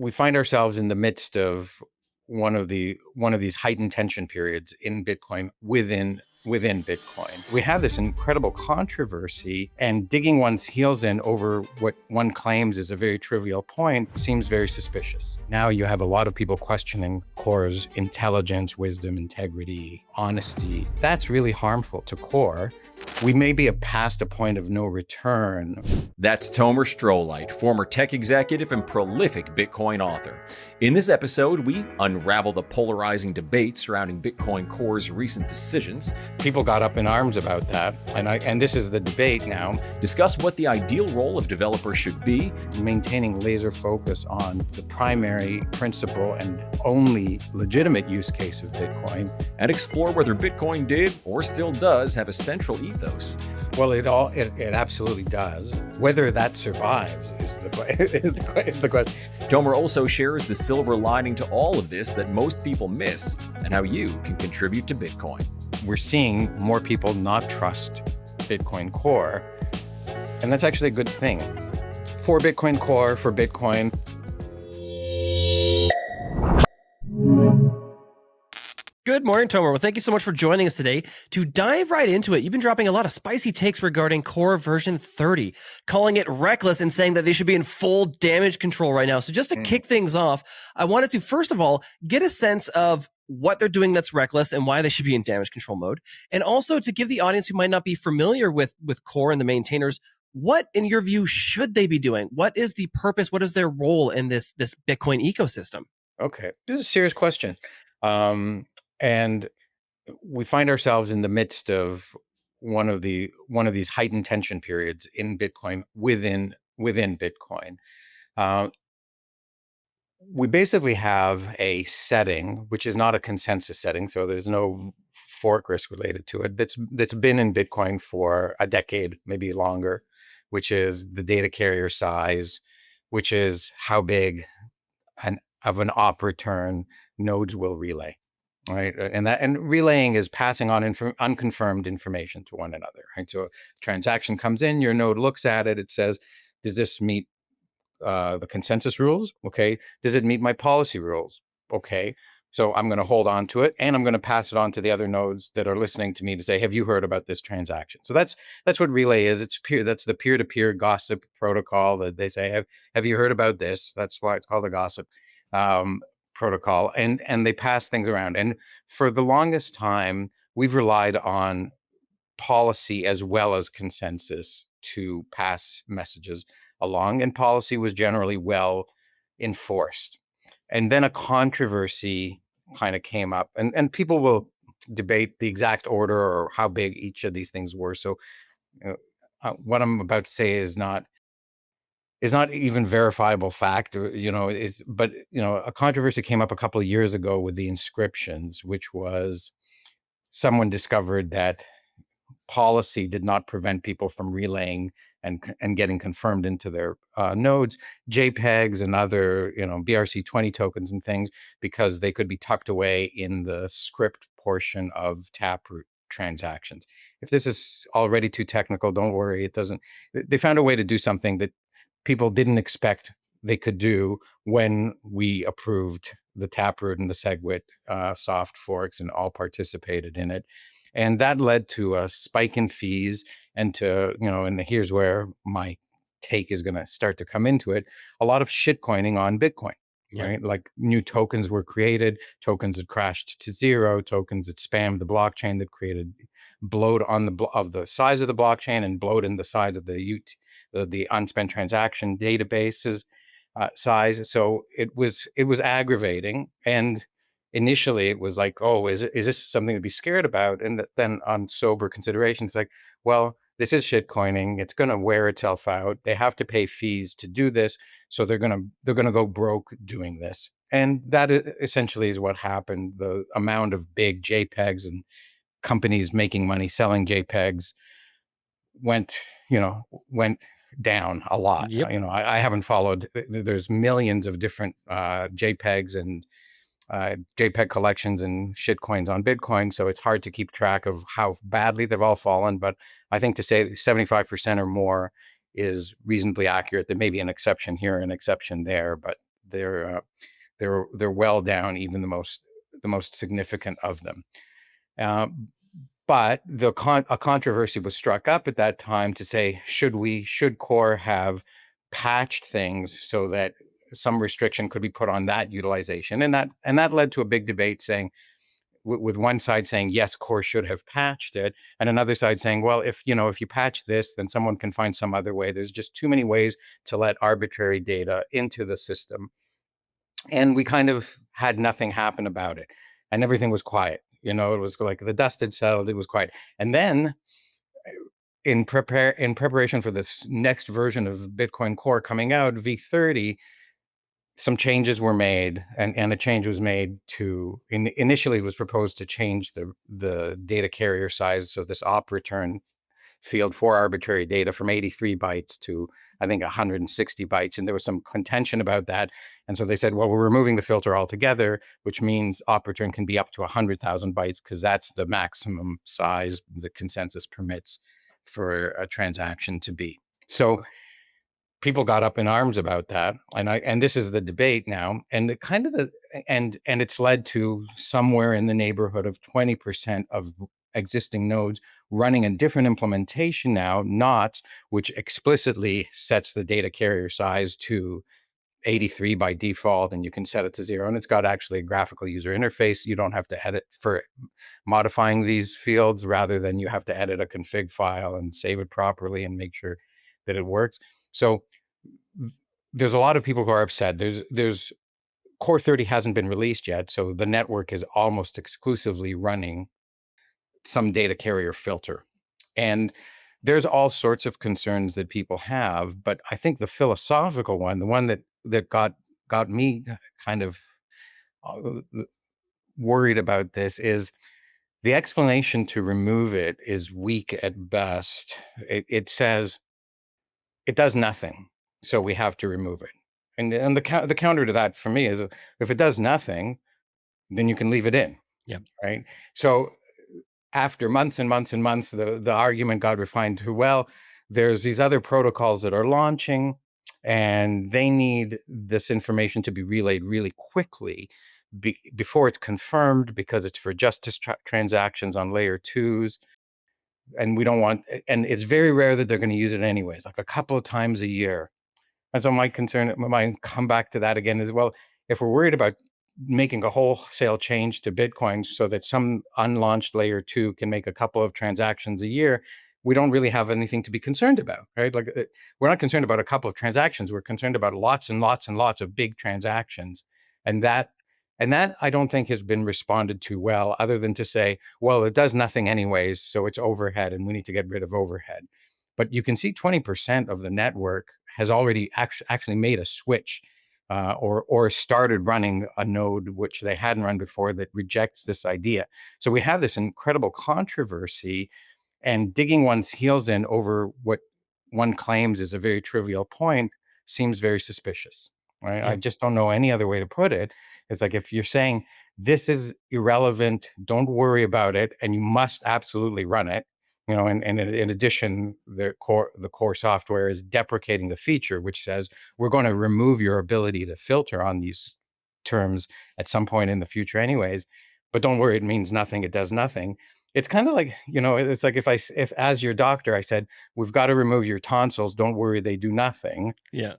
we find ourselves in the midst of one of these heightened tension periods in Bitcoin within Bitcoin. We have this incredible controversy, and digging one's heels in over what one claims is a very trivial point seems very suspicious. Now you have a lot of people questioning Core's intelligence, wisdom, integrity, honesty. That's really harmful to Core. We may be past a point of no return. That's Tomer Strolight, former tech executive and prolific Bitcoin author. In this episode, we unravel the polarizing debate surrounding Bitcoin Core's recent decisions. People got up in arms about that, and this is the debate now. Discuss what the ideal role of developers should be. Maintaining laser focus on the primary principle and only legitimate use case of Bitcoin. And explore whether Bitcoin did, or still does, have a central ethos. Well, it absolutely does. Whether that survives is the question. Tomer also shares the silver lining to all of this that most people miss, and how you can contribute to Bitcoin. We're seeing more people not trust Bitcoin Core, and that's actually a good thing. For Bitcoin Core, for Bitcoin. Good morning, Tomer. Well, thank you so much for joining us today. To dive right into it, you've been dropping a lot of spicy takes regarding Core version 30, calling it reckless and saying that they should be in full damage control right now. So just to kick things off, I wanted to, first of all, get a sense of what they're doing that's reckless and why they should be in damage control mode. And also to give the audience who might not be familiar with Core and the maintainers, what, in your view, should they be doing? What is the purpose? What is their role in this Bitcoin ecosystem? Okay, this is a serious question. And we find ourselves in the midst of one of these heightened tension periods in Bitcoin within Bitcoin. We basically have a setting which is not a consensus setting, so there's no fork risk related to it. That's been in Bitcoin for a decade, maybe longer, which is the data carrier size, which is how big of an op return nodes will relay. Right, and relaying is passing on unconfirmed information to one another. Right, so a transaction comes in, your node looks at it, it says, "Does this meet the consensus rules? Okay. Does it meet my policy rules? Okay. So I'm going to hold on to it, and I'm going to pass it on to the other nodes that are listening to me to say, have you heard about this transaction?" So that's what relay is. That's the peer-to-peer gossip protocol that they say, have you heard about this? That's why it's called a gossip protocol, and they pass things around. And for the longest time, we've relied on policy as well as consensus to pass messages along, and policy was generally well enforced. And then a controversy kind of came up, and people will debate the exact order or how big each of these things were. So what I'm about to say is not even verifiable fact, but a controversy came up a couple of years ago with the Inscriptions, which was someone discovered that policy did not prevent people from relaying and getting confirmed into their nodes, JPEGs and other, BRC20 tokens and things, because they could be tucked away in the script portion of Taproot transactions. If this is already too technical, don't worry. It doesn't. They found a way to do something that people didn't expect they could do when we approved the Taproot and the SegWit soft forks and all participated in it. And that led to a spike in fees and to, and here's where my take is going to start to come into it, a lot of shitcoining on Bitcoin. Yeah. Right? Like new tokens were created, tokens that crashed to zero, tokens that spammed the blockchain, that created bloat on the size of the blockchain and bloat in the size of the unspent transaction databases size. So it was aggravating. And initially it was like, oh, is this something to be scared about? And then on sober consideration, it's like, well, this is shitcoining. It's going to wear itself out. They have to pay fees to do this, so they're going to go broke doing this. And that essentially is what happened. The amount of big JPEGs and companies making money selling JPEGs went down a lot. Yep. I haven't followed. There's millions of different JPEGs and JPEG collections and shitcoins on Bitcoin, so it's hard to keep track of how badly they've all fallen. But I think to say 75% or more is reasonably accurate. There may be an exception here, an exception there, but they're well down, even the most significant of them. But a controversy was struck up at that time to say, should Core have patched things so that some restriction could be put on that utilization? And that led to a big debate, saying, with one side saying yes, Core should have patched it, and another side saying, well, if you patch this, then someone can find some other way. There's just too many ways to let arbitrary data into the system. And we kind of had nothing happen about it, and everything was quiet. It was like the dust had settled. It was quiet. And then in preparation for this next version of Bitcoin Core coming out, V30, some changes were made, and a change was made to, initially it was proposed to change the data carrier size of this op return field for arbitrary data from 83 bytes to, I think, 160 bytes. And there was some contention about that. And so they said, well, we're removing the filter altogether, which means op return can be up to 100,000 bytes, because that's the maximum size the consensus permits for a transaction to be. So people got up in arms about that, and this is the debate now, and it's led to somewhere in the neighborhood of 20% of existing nodes running a different implementation now, NOTs, which explicitly sets the data carrier size to 83 by default, and you can set it to 0, and it's got actually a graphical user interface. You don't have to edit for modifying these fields, rather than you have to edit a config file and save it properly and make sure that it works. So there's a lot of people who are upset. There's Core 30 hasn't been released yet, so the network is almost exclusively running some data carrier filter. And there's all sorts of concerns that people have, but I think the philosophical one, the one that got me kind of worried about this, is the explanation to remove it is weak at best. It says it does nothing, so we have to remove it. And the counter to that for me is, if it does nothing, then you can leave it in. Yeah. Right. So after months and months and months, the argument got refined to, well, there's these other protocols that are launching, and they need this information to be relayed really quickly before it's confirmed, because it's for justice transactions on layer 2s. And we don't want, and it's very rare that they're going to use it anyways, like a couple of times a year. And so my concern, my come back to that again is, well, if we're worried about making a wholesale change to Bitcoin so that some unlaunched layer 2 can make a couple of transactions a year, we don't really have anything to be concerned about, right? Like, we're not concerned about a couple of transactions. We're concerned about lots and lots and lots of big transactions. And that I don't think has been responded to well, other than to say, well, it does nothing anyways, so it's overhead and we need to get rid of overhead. But you can see 20% of the network has already actually made a switch, or started running a node which they hadn't run before, that rejects this idea. So we have this incredible controversy, and digging one's heels in over what one claims is a very trivial point seems very suspicious. Right? Yeah. I just don't know any other way to put it. It's like, if you're saying this is irrelevant, don't worry about it, and you must absolutely run it. And in addition, the core software is deprecating the feature which says we're going to remove your ability to filter on these terms at some point in the future anyways. But don't worry, it means nothing. It does nothing. It's kind of like, it's like if as your doctor, I said, we've got to remove your tonsils. Don't worry, they do nothing. Yeah.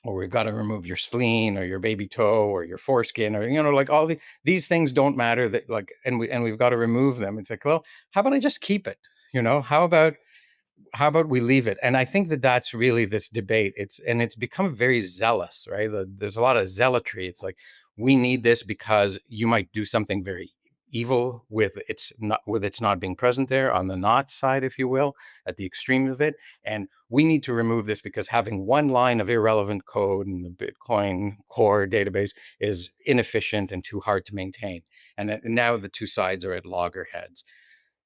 Or we've got to remove your spleen or your baby toe or your foreskin, or, like all these things don't matter, that like, and we've got to remove them. It's like, well, how about I just keep it? How about we leave it? And I think that that's really this debate. It's become very zealous, right? There's a lot of zealotry. It's like, we need this because you might do something very evil with its not being present there on the not side, if you will, at the extreme of it. And we need to remove this because having one line of irrelevant code in the Bitcoin Core database is inefficient and too hard to maintain. And now the two sides are at loggerheads.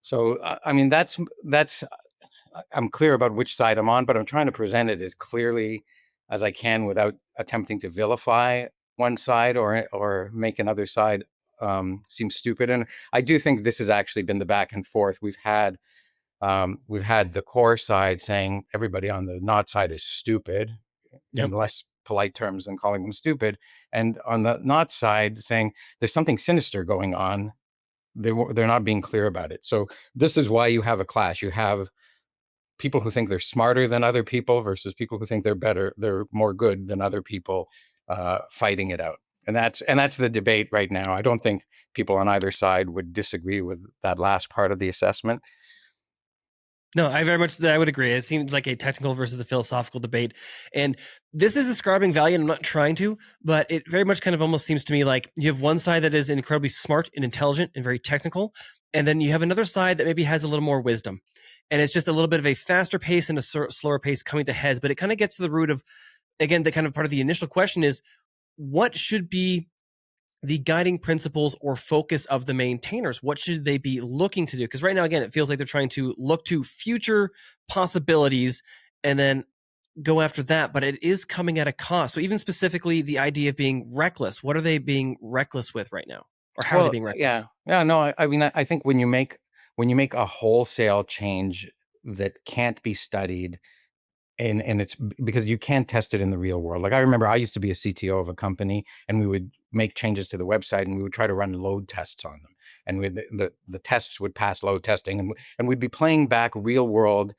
So, I mean, that's I'm clear about which side I'm on, but I'm trying to present it as clearly as I can without attempting to vilify one side or make another side seem stupid. And I do think this has actually been the back and forth. We've had the core side saying everybody on the not side is stupid, Yep. unless polite terms than calling them stupid. And on the not side, saying there's something sinister going on. They're not being clear about it. So this is why you have a clash. You have people who think they're smarter than other people versus people who think they're more good than other people, fighting it out. And that's the debate right now. I don't think people on either side would disagree with that last part of the assessment. No, I would agree. It seems like a technical versus a philosophical debate. And this is ascribing value, and I'm not trying to, but it very much kind of almost seems to me like you have one side that is incredibly smart and intelligent and very technical, and then you have another side that maybe has a little more wisdom. And it's just a little bit of a faster pace and a slower pace coming to heads. But it kind of gets to the root of, again, the kind of part of the initial question is what should be the guiding principles or focus of the maintainers? What should they be looking to do? Because right now, again, it feels like they're trying to look to future possibilities and then go after that, but it is coming at a cost. So even specifically the idea of being reckless, what are they being reckless with right now? Or how are they being reckless? Yeah, no, I mean, I think when you make a wholesale change that can't be studied, and it's because you can't test it in the real world. Like I remember I used to be a CTO of a company, and we would make changes to the website, and we would try to run load tests on them, and the tests would pass load testing, and we'd be playing back real world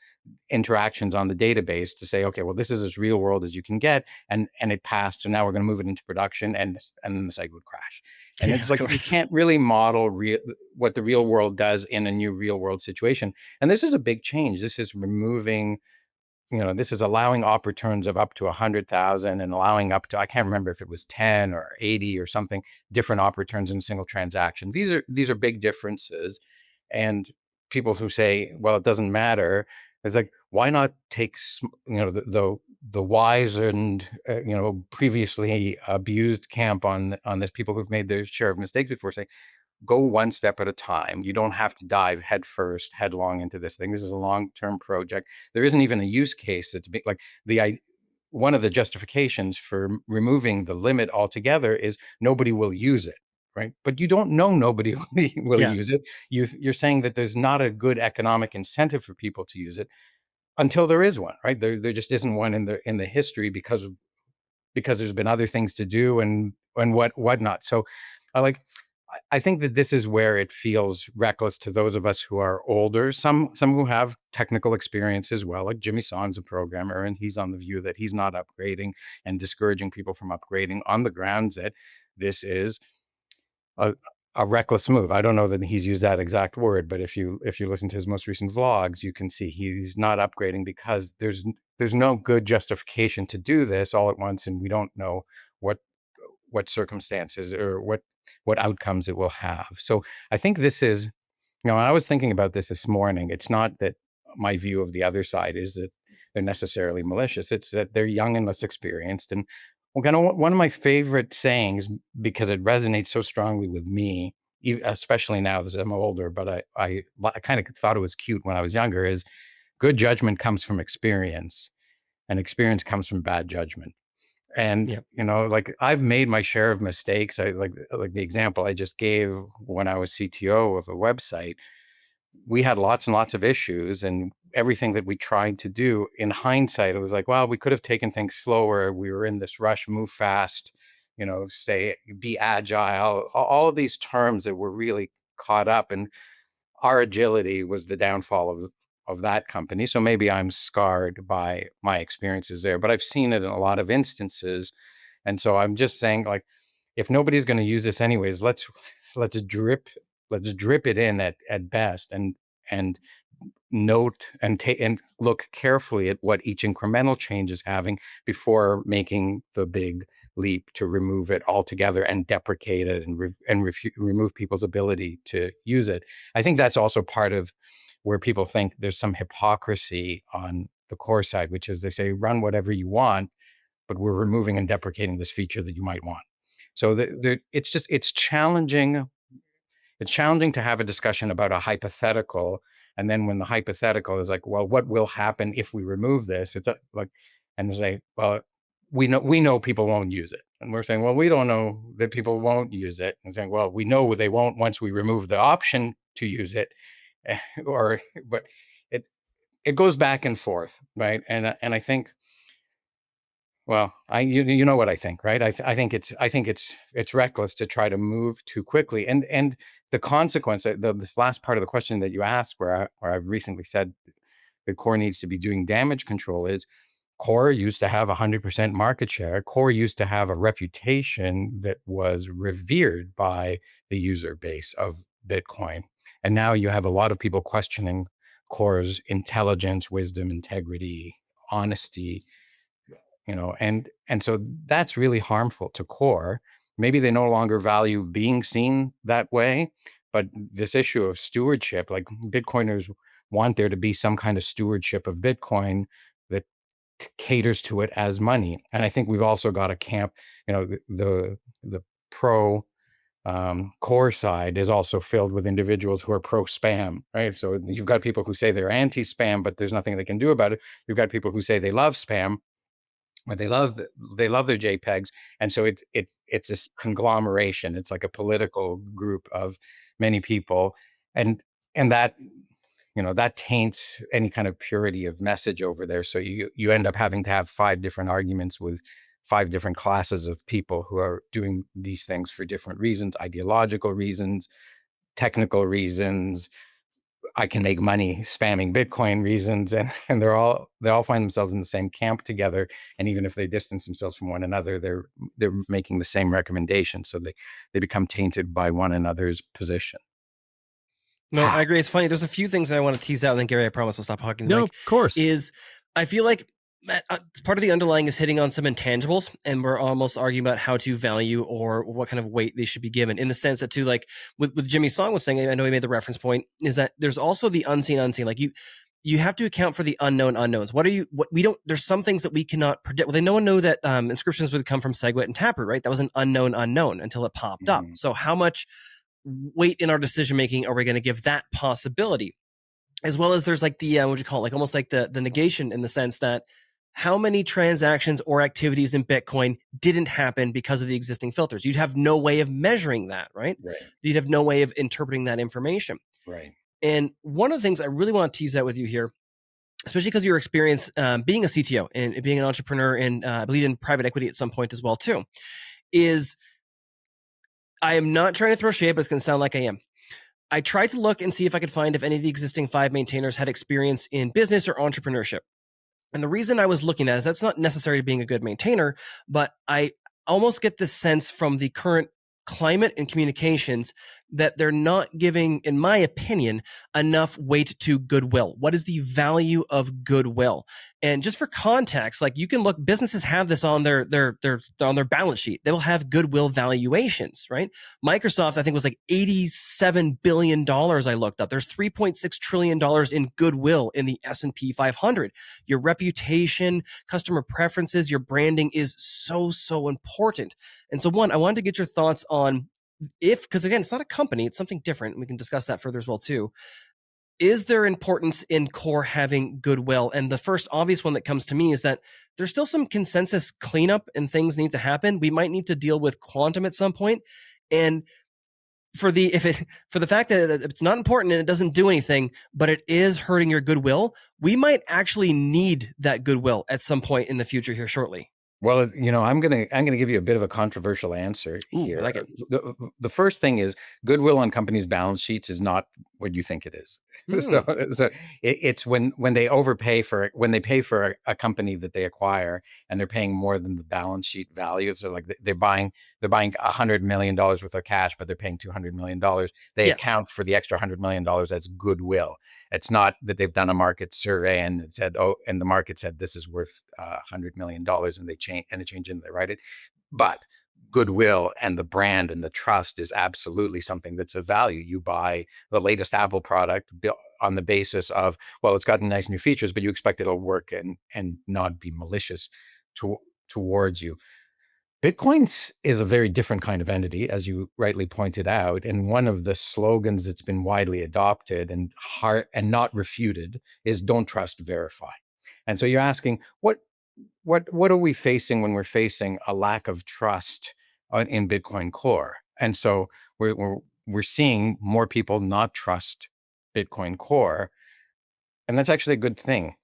interactions on the database to say, okay, well, this is as real world as you can get, and it passed, so now we're going to move it into production, and then the site would crash. And Yeah, it's like you can't really model what the real world does in a new real world situation. And this is a big change. This is removing, this is allowing op returns of up to 100,000 and allowing up to, I can't remember if it was 10 or 80 or something, different op returns in a single transaction. These are big differences. And people who say, well, it doesn't matter, it's like, why not take, the wise and, previously abused camp on this, people who've made their share of mistakes before, say, go one step at a time. You don't have to dive headlong into this thing. This is a long-term project. There isn't even a use case that's like one of the justifications for removing the limit altogether is nobody will use it, right? But you don't know nobody will Yeah. use it. You're saying that there's not a good economic incentive for people to use it until there is one, right? There just isn't one in the history because there's been other things to do and whatnot. So I think that this is where it feels reckless to those of us who are older, some who have technical experience as well, like Jimmy Son's a programmer, and he's on the view that he's not upgrading and discouraging people from upgrading on the grounds that this is a reckless move. I don't know that he's used that exact word, but if you listen to his most recent vlogs, you can see he's not upgrading because there's no good justification to do this all at once, and we don't know what circumstances or what outcomes it will have. So I think this is, I was thinking about this morning. It's not that my view of the other side is that they're necessarily malicious. It's that they're young and less experienced. And one of my favorite sayings, because it resonates so strongly with me, especially now as I'm older, but I kind of thought it was cute when I was younger, is good judgment comes from experience and experience comes from bad judgment. And, Yep. like I've made my share of mistakes. I like the example I just gave when I was CTO of a website. We had lots and lots of issues, and everything that we tried to do in hindsight, it was like, well, we could have taken things slower. We were in this rush, move fast, be agile, all of these terms that were really caught up, and our agility was the downfall of that company. So maybe I'm scarred by my experiences there, but I've seen it in a lot of instances. And so I'm just saying, like, if nobody's going to use this anyways, let's drip it in at best, and note and take and look carefully at what each incremental change is having before making the big leap to remove it altogether and deprecate it and remove people's ability to use it. I think that's also part of where people think there's some hypocrisy on the core side, which is they say, run whatever you want, but we're removing and deprecating this feature that you might want. So it's challenging. It's challenging to have a discussion about a hypothetical. And then when the hypothetical is like, well, what will happen if we remove this? It's like, and they say, well, we know people won't use it. And we're saying, well, we don't know that people won't use it. And saying, well, we know they won't once we remove the option to use it. But it goes back and forth, right? And I think Well, you know what I think, right? I think it's reckless to try to move too quickly, and the consequence. This last part of the question that you asked, where I've recently said that Core needs to be doing damage control, is Core used to have 100% market share. Core used to have a reputation that was revered by the user base of Bitcoin, and now you have a lot of people questioning Core's intelligence, wisdom, integrity, honesty, and so that's really harmful to Core. Maybe they no longer value being seen that way, but this issue of stewardship, like Bitcoiners want there to be some kind of stewardship of Bitcoin that caters to it as money. And I think we've also got a camp, the pro Core side is also filled with individuals who are pro spam, right? So you've got people who say they're anti spam, but there's nothing they can do about it. You've got people who say they love spam, but they love their JPEGs, and so it's this conglomeration. It's like a political group of many people, and that that taints any kind of purity of message over there. So you end up having to have five different arguments with five different classes of people who are doing these things for different reasons: ideological reasons, technical reasons, I can make money spamming Bitcoin reasons, and they all find themselves in the same camp together. And even if they distance themselves from one another, they're making the same recommendation. So they become tainted by one another's position. No, I agree. It's funny. There's a few things that I want to tease out, and then Gary, I promise I'll stop hogging the No, mic. of course. Is I feel like part of the underlying is hitting on some intangibles, and we're almost arguing about how to value or what kind of weight they should be given. In the sense that, too, like with Jimmy's song was saying, I know he made the reference point, is that there's also the unseen. Like you have to account for the unknown unknowns. What we don't, there's some things that we cannot predict. Well, no one knew that inscriptions would come from SegWit and Taproot, right? That was an unknown unknown until it popped up. So how much weight in our decision making are we going to give that possibility? As well as there's like the what would you call it, like almost like the negation, in the sense that how many transactions or activities in Bitcoin didn't happen because of the existing filters? You'd have no way of measuring that, right? You'd have no way of interpreting that information. Right. And one of the things I really want to tease out with you here, especially because of your experience being a CTO and being an entrepreneur, and I believe in private equity at some point as well too, is I am not trying to throw shade, but it's going to sound like I am. I tried to look and see if I could find if any of the existing 5 maintainers had experience in business or entrepreneurship. And the reason I was looking at is that's not necessarily being a good maintainer, but I almost get this sense from the current climate and communications that they're not giving, in my opinion, enough weight to goodwill. What is the value of goodwill? And just for context, like you can look, businesses have this on their on their balance sheet. They will have goodwill valuations, right? Microsoft, I think, was like $87 billion. I looked up. There's $3.6 trillion in goodwill in the S&P 500. Your reputation, customer preferences, your branding is so important. And so, one, I wanted to get your thoughts on because again, it's not a company, it's something different. We can discuss that further as well too. Is there importance in Core having goodwill? And the first obvious one that comes to me is that there's still some consensus cleanup and things need to happen. We might need to deal with quantum at some point. And for the fact that it's not important and it doesn't do anything, but it is hurting your goodwill, we might actually need that goodwill at some point in the future here shortly. Well, I'm gonna give you a bit of a controversial answer here. I like it. The first thing is goodwill on companies' balance sheets is not what you think it is. So it's when they overpay for when they pay for a company that they acquire and they're paying more than the balance sheet value. So like they're buying $100 million worth of cash, but they're paying $200 million. They account for the extra $100 million as goodwill. It's not that they've done a market survey and it said, and the market said this is worth $100 million, and they change and they write it. But goodwill and the brand and the trust is absolutely something that's of value. You buy the latest Apple product on the basis of, well, it's got nice new features, but you expect it'll work and not be malicious towards you. Bitcoin is a very different kind of entity, as you rightly pointed out. And one of the slogans that's been widely adopted and not refuted is "Don't trust, verify." And so you're asking, what are we facing when we're facing a lack of trust in Bitcoin Core? And so we're seeing more people not trust Bitcoin Core, and that's actually a good thing.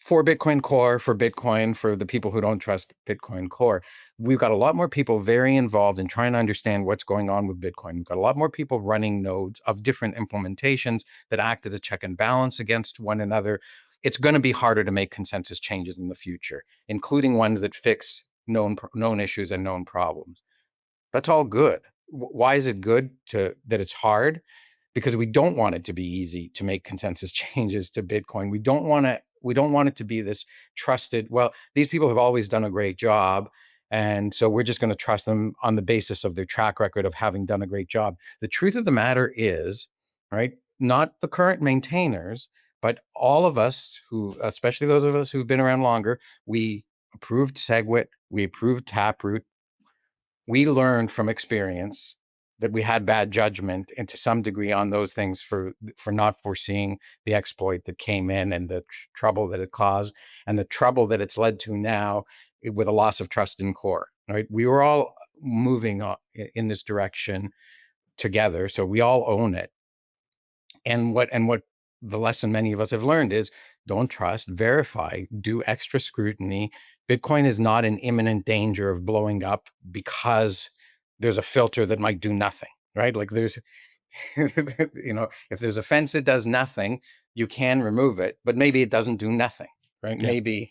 for Bitcoin Core, for Bitcoin, for the people who don't trust Bitcoin Core. We've got a lot more people very involved in trying to understand what's going on with Bitcoin. We've got a lot more people running nodes of different implementations that act as a check and balance against one another. It's going to be harder to make consensus changes in the future, including ones that fix known issues and known problems. That's all good. Why is it good that it's hard? Because we don't want it to be easy to make consensus changes to Bitcoin. We don't want it to be this trusted, well, these people have always done a great job, and so we're just going to trust them on the basis of their track record of having done a great job. The truth of the matter is, right, not the current maintainers, but all of us who, especially those of us who've been around longer, we approved SegWit, we approved Taproot. We learned from experience that we had bad judgment, and to some degree on those things for not foreseeing the exploit that came in and the trouble that it caused and the trouble that it's led to now with a loss of trust in core, right? We were all moving in this direction together, so we all own it. And what the lesson many of us have learned is don't trust, verify, do extra scrutiny. Bitcoin is not in imminent danger of blowing up because there's a filter that might do nothing, right? Like there's, if there's a fence that does nothing, you can remove it, but maybe it doesn't do nothing, right? Yeah.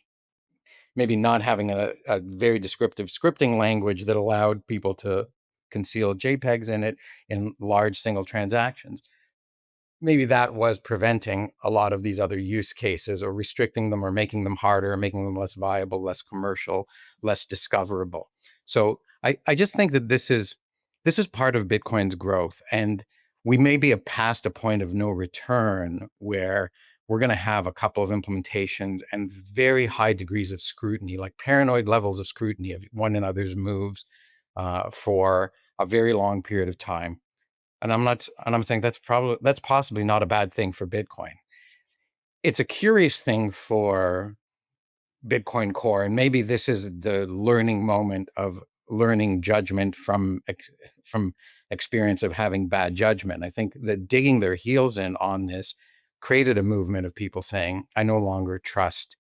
Maybe not having a very descriptive scripting language that allowed people to conceal JPEGs in it in large single transactions. Maybe that was preventing a lot of these other use cases or restricting them or making them harder, making them less viable, less commercial, less discoverable. So I just think that this is part of Bitcoin's growth. And we may be past a point of no return where we're going to have a couple of implementations and very high degrees of scrutiny, like paranoid levels of scrutiny of one another's moves for a very long period of time. And I'm saying that's possibly not a bad thing for Bitcoin. It's a curious thing for Bitcoin Core, and maybe this is the learning moment of learning judgment from experience of having bad judgment. I think that digging their heels in on this created a movement of people saying, I no longer trust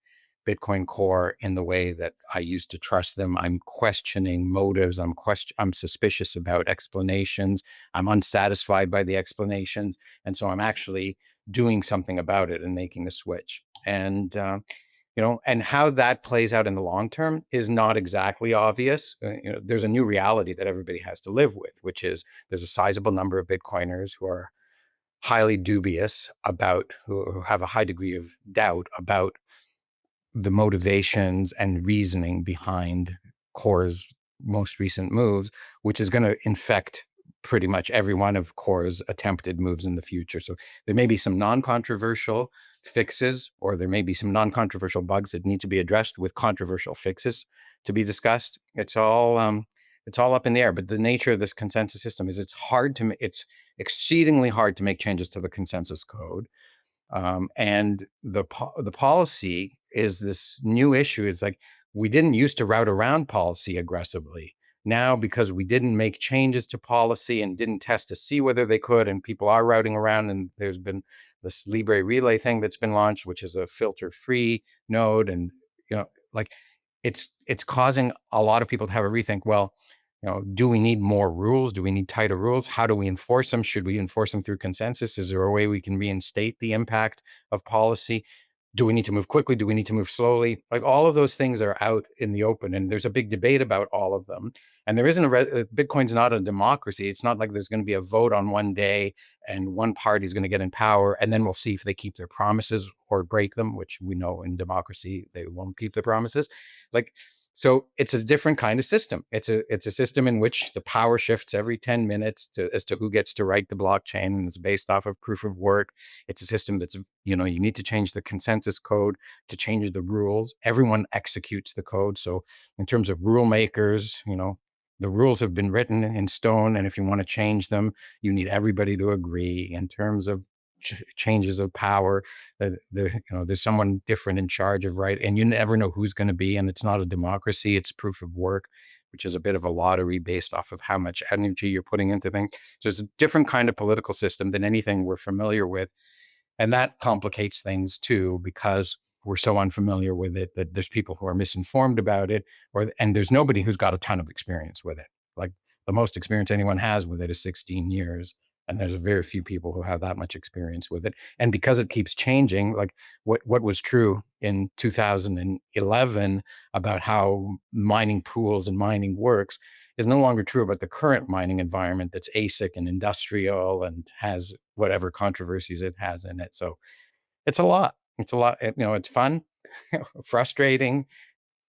Bitcoin Core in the way that I used to trust them. I'm questioning motives. I'm suspicious about explanations. I'm unsatisfied by the explanations. And so I'm actually doing something about it and making a switch. And, and how that plays out in the long term is not exactly obvious. There's a new reality that everybody has to live with, which is there's a sizable number of Bitcoiners who are highly dubious about, who have a high degree of doubt about the motivations and reasoning behind Core's most recent moves, which is going to infect pretty much every one of Core's attempted moves in the future. So there may be some non-controversial fixes, or there may be some non-controversial bugs that need to be addressed with controversial fixes to be discussed. It's all up in the air. But the nature of this consensus system is it's exceedingly hard to make changes to the consensus code. And the policy is this new issue. It's like we didn't used to route around policy aggressively. Now, because we didn't make changes to policy and didn't test to see whether they could, and people are routing around, and there's been this Libre Relay thing that's been launched, which is a filter-free node, and it's causing a lot of people to have a rethink. Well, do we need more rules? Do we need tighter rules? How do we enforce them? Should we enforce them through consensus? Is there a way we can reinstate the impact of policy? Do we need to move quickly? Do we need to move slowly? Like all of those things are out in the open, and there's a big debate about all of them. And there isn't Bitcoin's not a democracy. It's not like there's going to be a vote on one day and one party is going to get in power, and then we'll see if they keep their promises or break them, which we know in democracy they won't keep their promises. So it's a different kind of system. It's a system in which the power shifts every 10 minutes as to who gets to write the blockchain, and it's based off of proof of work. It's a system that's, you need to change the consensus code to change the rules. Everyone executes the code. So in terms of rule makers, the rules have been written in stone, and if you want to change them, you need everybody to agree. In terms of changes of power, there's someone different in charge of right, and you never know who's going to be. And it's not a democracy; it's proof of work, which is a bit of a lottery based off of how much energy you're putting into things. So it's a different kind of political system than anything we're familiar with, and that complicates things too, because we're so unfamiliar with it that there's people who are misinformed about it, and there's nobody who's got a ton of experience with it. Like the most experience anyone has with it is 16 years. And there's very few people who have that much experience with it. And because it keeps changing, like what was true in 2011 about how mining pools and mining works is no longer true about the current mining environment that's ASIC and industrial and has whatever controversies it has in it. So it's a lot. It's a lot. It's fun, frustrating,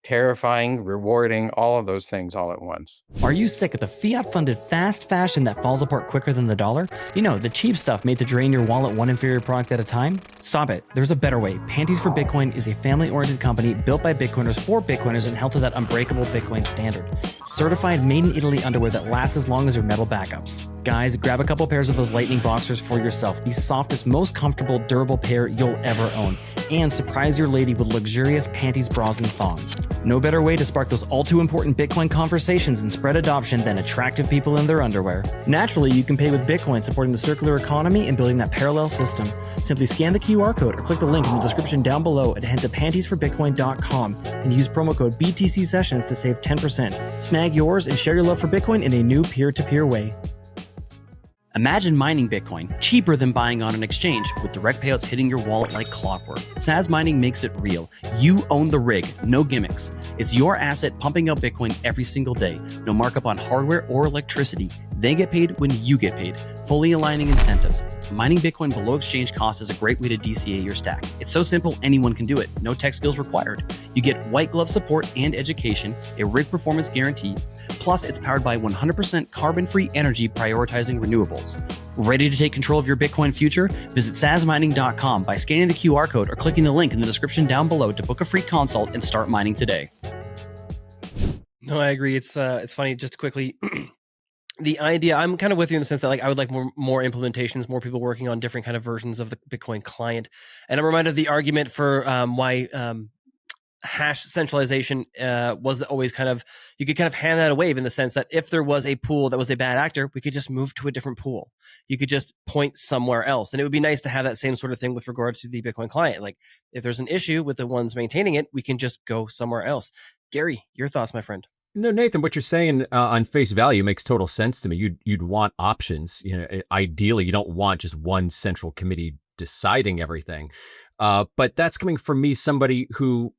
terrifying, rewarding, all of those things all at once. Are you sick of the fiat-funded fast fashion that falls apart quicker than the dollar? The cheap stuff made to drain your wallet one inferior product at a time? Stop it. There's a better way. Panties for Bitcoin is a family-oriented company built by Bitcoiners for Bitcoiners and held to that unbreakable Bitcoin standard. Certified made-in-Italy underwear that lasts as long as your metal backups. Guys, grab a couple pairs of those lightning boxers for yourself, the softest, most comfortable, durable pair you'll ever own, and surprise your lady with luxurious panties, bras, and thongs. No better way to spark those all-too-important Bitcoin conversations and spread adoption than attractive people in their underwear. Naturally, you can pay with Bitcoin, supporting the circular economy and building that parallel system. Simply scan the QR code or click the link in the description down below and head to pantiesforBitcoin.com and use promo code BTC Sessions to save 10%. Snag yours and share your love for Bitcoin in a new peer-to-peer way. Imagine mining Bitcoin cheaper than buying on an exchange, with direct payouts hitting your wallet like clockwork. Saz Mining makes it real. You own the rig, no gimmicks. It's your asset pumping out Bitcoin every single day. No markup on hardware or electricity. They get paid when you get paid, fully aligning incentives. Mining Bitcoin below exchange cost is a great way to DCA your stack. It's so simple, anyone can do it. No tech skills required. You get white glove support and education, a rig performance guarantee, plus it's powered by 100% carbon-free energy prioritizing renewables. Ready to take control of your Bitcoin future? Visit sazmining.com by scanning the QR code or clicking the link in the description down below to book a free consult and start mining today. No, I agree. It's funny, just quickly. The idea, I'm kind of with you in the sense that I would like more implementations, more people working on different kind of versions of the Bitcoin client. And I'm reminded of the argument for why hash centralization was always you could kind of hand that a wave in the sense that if there was a pool that was a bad actor, we could just move to a different pool. You could just point somewhere else. And it would be nice to have that same sort of thing with regard to the Bitcoin client. Like if there's an issue with the ones maintaining it, we can just go somewhere else. Gary, your thoughts, my friend? No, Nathan, what you're saying on face value makes total sense to me. You'd want options. Ideally, you don't want just one central committee deciding everything. But that's coming from me, somebody who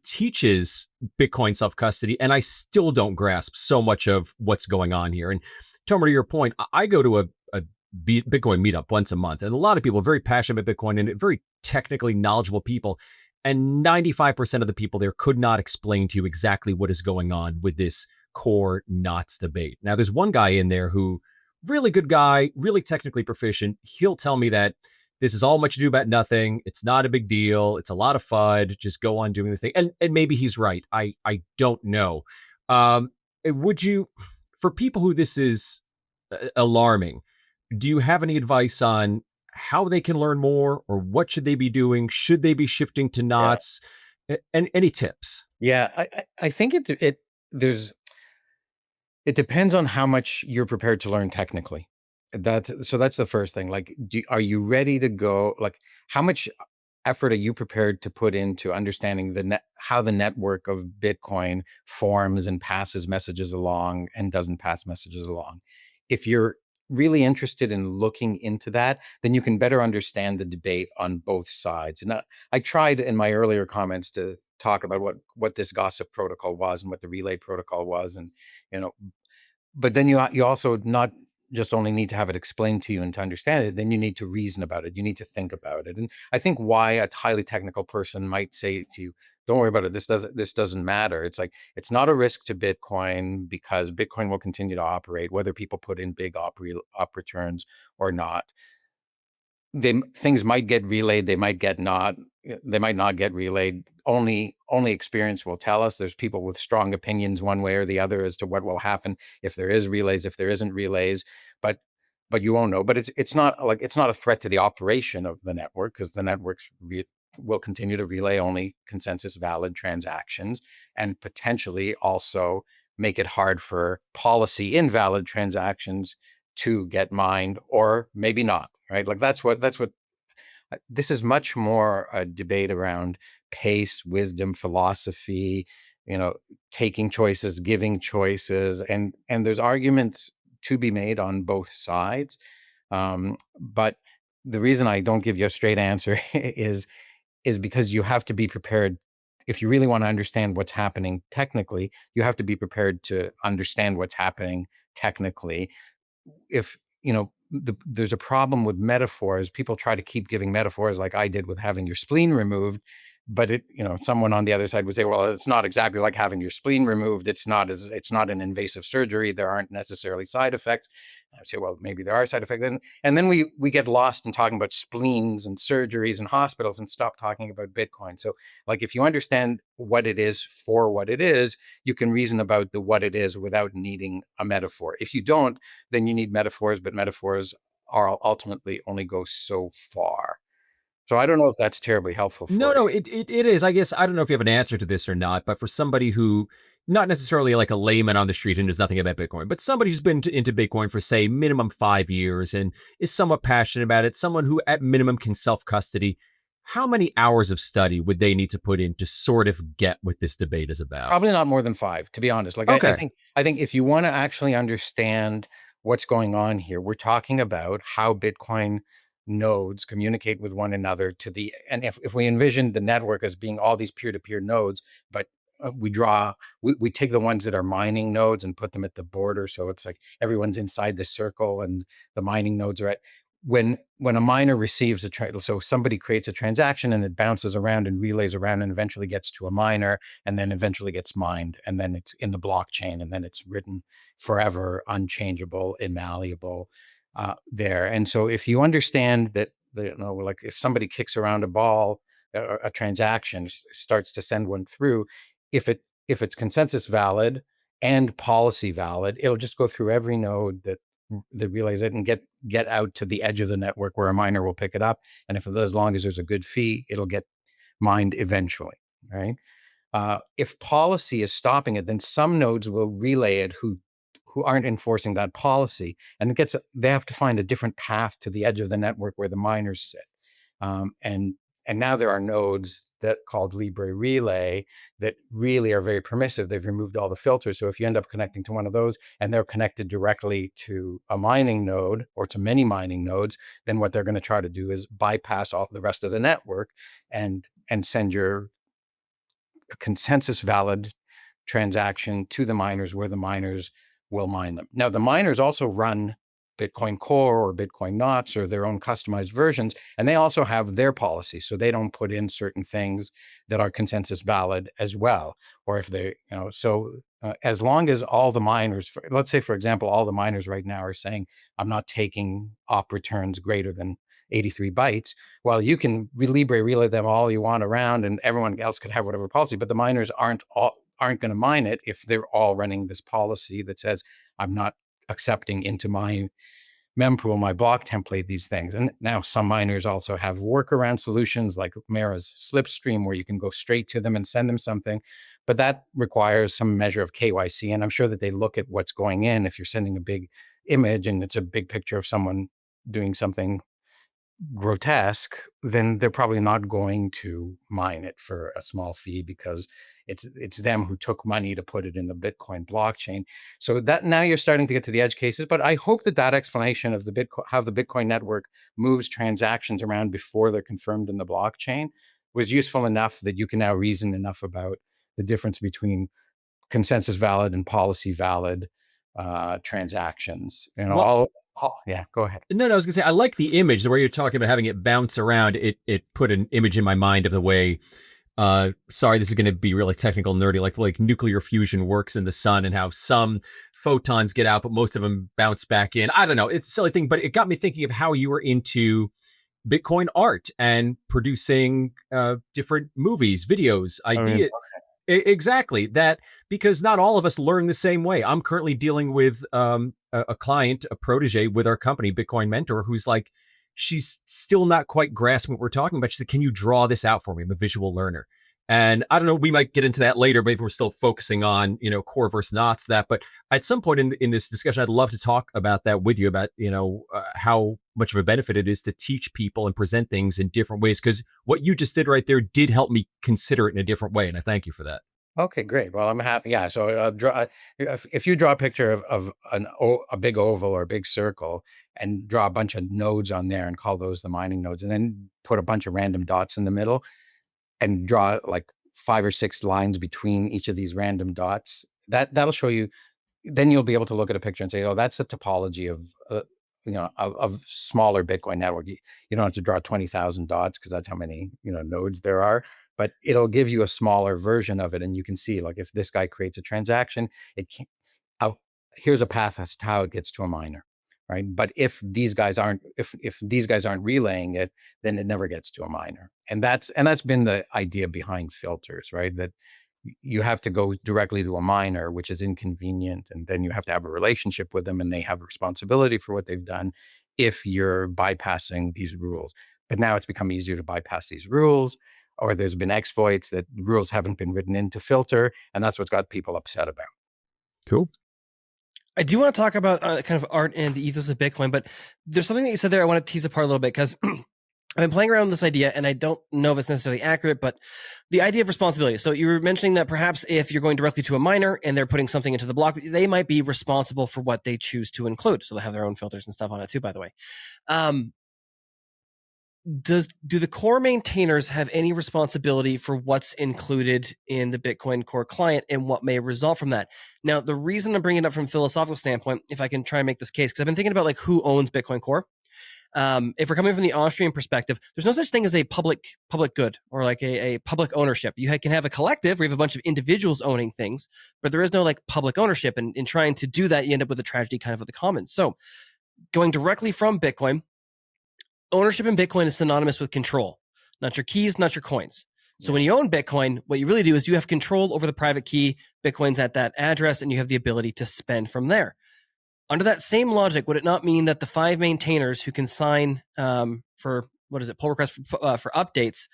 teaches Bitcoin self-custody, and I still don't grasp so much of what's going on here. And Tomer, to your point, I go to a Bitcoin meetup once a month, and a lot of people are very passionate about Bitcoin and very technically knowledgeable people. And 95% of the people there could not explain to you exactly what is going on with this core knots debate. Now, there's one guy in there who, really good guy, really technically proficient. He'll tell me that this is all much ado about nothing. It's not a big deal. It's a lot of FUD. Just go on doing the thing. And maybe he's right. I don't know. Would you, for people who this is alarming, do you have any advice on how they can learn more, or what should they be doing? Should they be shifting to knots? Yeah. And any tips? Yeah, I think it depends on how much you're prepared to learn technically. That's the first thing. Like, are you ready to go? Like, how much effort are you prepared to put into understanding how the network of Bitcoin forms and passes messages along and doesn't pass messages along? If you're really interested in looking into that, then you can better understand the debate on both sides. And I tried in my earlier comments to talk about what this gossip protocol was and what the relay protocol was, and but then you also not just only need to have it explained to you and to understand it, then you need to reason about it. You need to think about it. And I think why a highly technical person might say to you, don't worry about it, this doesn't matter. It's like, it's not a risk to Bitcoin because Bitcoin will continue to operate, whether people put in big op returns or not. Things might get relayed, they might not get relayed. Only experience will tell us. There's people with strong opinions one way or the other as to what will happen if there is relays, if there isn't relays, but you won't know. But it's not a threat to the operation of the network, because the networks will continue to relay only consensus valid transactions, and potentially also make it hard for policy invalid transactions to get mined, or maybe not, right? Like that's what This is much more a debate around pace, wisdom, philosophy, taking choices, giving choices, and there's arguments to be made on both sides. But the reason I don't give you a straight answer is because you have to be prepared. If you really want to understand what's happening technically, you have to be prepared to understand what's happening technically. If there's a problem with metaphors, people try to keep giving metaphors like I did with having your spleen removed, but someone on the other side would say, well, it's not exactly like having your spleen removed. It's not an invasive surgery. There aren't necessarily side effects. I would say, well, maybe there are side effects. And then we get lost in talking about spleens and surgeries and hospitals and stop talking about Bitcoin. So like, if you understand what it is for what it is, you can reason about the what it is without needing a metaphor. If you don't, then you need metaphors, but metaphors are ultimately only go so far. So I don't know if that's terribly helpful for No, you. it is. I guess I don't know if you have an answer to this or not, but for somebody who, not necessarily like a layman on the street who knows nothing about Bitcoin, but somebody who's been into Bitcoin for, say, minimum 5 years and is somewhat passionate about it, someone who at minimum can self-custody, how many hours of study would they need to put in to sort of get what this debate is about? Probably not more than 5, to be honest. Like Okay. I think if you want to actually understand what's going on here, we're talking about how Bitcoin nodes communicate with one another and if we envision the network as being all these peer-to-peer nodes, but we take the ones that are mining nodes and put them at the border. So it's like everyone's inside the circle and the mining nodes are at, when a miner receives so somebody creates a transaction and it bounces around and relays around and eventually gets to a miner and then eventually gets mined, and then it's in the blockchain, and then it's written forever, unchangeable, immalleable there. And so if you understand that, like if somebody kicks around a ball, a transaction starts to send one through, if it's consensus valid and policy valid, it'll just go through every node that relays it and get out to the edge of the network where a miner will pick it up. And if as long as there's a good fee, it'll get mined eventually, right? If policy is stopping it, then some nodes will relay it who aren't enforcing that policy, and they have to find a different path to the edge of the network where the miners sit. And now there are nodes that called Libre Relay that really are very permissive. They've removed all the filters. So if you end up connecting to one of those and they're connected directly to a mining node or to many mining nodes, then what they're going to try to do is bypass all the rest of the network and send your consensus valid transaction to the miners where the miners will mine them. Now, the miners also run Bitcoin Core or Bitcoin Knots or their own customized versions, and they also have their policy. So they don't put in certain things that are consensus valid as well. Or if they, as long as all the miners, let's say, for example, all the miners right now are saying, I'm not taking op returns greater than 83 bytes. Well, you can Libre relay them all you want around, and everyone else could have whatever policy, but the miners aren't going to mine it if they're all running this policy that says, I'm not accepting into my mempool, my block template, these things. And now some miners also have workaround solutions like Mara's Slipstream, where you can go straight to them and send them something. But that requires some measure of KYC. And I'm sure that they look at what's going in. If you're sending a big image and it's a big picture of someone doing something grotesque, then they're probably not going to mine it for a small fee because it's them who took money to put it in the Bitcoin blockchain. So that now you're starting to get to the edge cases. But I hope that explanation of how the Bitcoin network moves transactions around before they're confirmed in the blockchain was useful enough that you can now reason enough about the difference between consensus valid and policy valid transactions. Well, Yeah, go ahead. no, I was gonna say I like the image, the way you're talking about having it bounce around. It put an image in my mind of the way. Sorry, this is going to be really technical, nerdy, like nuclear fusion works in the sun and how some photons get out, but most of them bounce back in. I don't know, it's a silly thing, but it got me thinking of how you were into Bitcoin art and producing different movies, videos, ideas. Exactly that, because not all of us learn the same way. I'm currently dealing with a client, a protege with our company, Bitcoin Mentor, who's like, she's still not quite grasping what we're talking about. She said, can you draw this out for me? I'm a visual learner. And I don't know, we might get into that later. Maybe we're still focusing on, core versus not that. But at some point in this discussion, I'd love to talk about that with you, about, how much of a benefit it is to teach people and present things in different ways. Because what you just did right there did help me consider it in a different way. And I thank you for that. Okay, great. Well, I'm happy. Yeah. So if you draw a picture of a big oval or a big circle and draw a bunch of nodes on there and call those the mining nodes, and then put a bunch of random dots in the middle and draw like 5 or 6 lines between each of these random dots, that'll show you. Then you'll be able to look at a picture and say, oh, that's the topology of of smaller Bitcoin network. You don't have to draw 20,000 dots because that's how many nodes there are, but it'll give you a smaller version of it, and you can see, like, if this guy creates a transaction, it can how here's a path as to how it gets to a miner, right? But if these guys aren't relaying it, then it never gets to a miner. And that's been the idea behind filters, right? That you have to go directly to a miner, which is inconvenient, and then you have to have a relationship with them, and they have responsibility for what they've done if you're bypassing these rules. But now it's become easier to bypass these rules, or there's been exploits that rules haven't been written in to filter, and that's what's got people upset about. Cool. I do want to talk about kind of art and the ethos of Bitcoin, but there's something that you said there I want to tease apart a little bit, because I've been playing around with this idea, and I don't know if it's necessarily accurate, but the idea of responsibility. So you were mentioning that perhaps if you're going directly to a miner and they're putting something into the block, they might be responsible for what they choose to include. So they have their own filters and stuff on it too, by the way. Do the core maintainers have any responsibility for what's included in the Bitcoin Core client and what may result from that? Now, the reason I'm bringing it up from a philosophical standpoint, if I can try and make this case, because I've been thinking about like who owns Bitcoin Core. If we're coming from the Austrian perspective, there's no such thing as a public good or like a public ownership. You can have a collective where you have a bunch of individuals owning things, but there is no like public ownership. And in trying to do that, you end up with a tragedy kind of the commons. So going directly from Bitcoin, ownership in Bitcoin is synonymous with control, not your keys, not your coins. So when you own Bitcoin, what you really do is you have control over the private key. Bitcoin's at that address, and you have the ability to spend from there. Under that same logic, would it not mean that the 5 maintainers who can sign for pull requests for updates,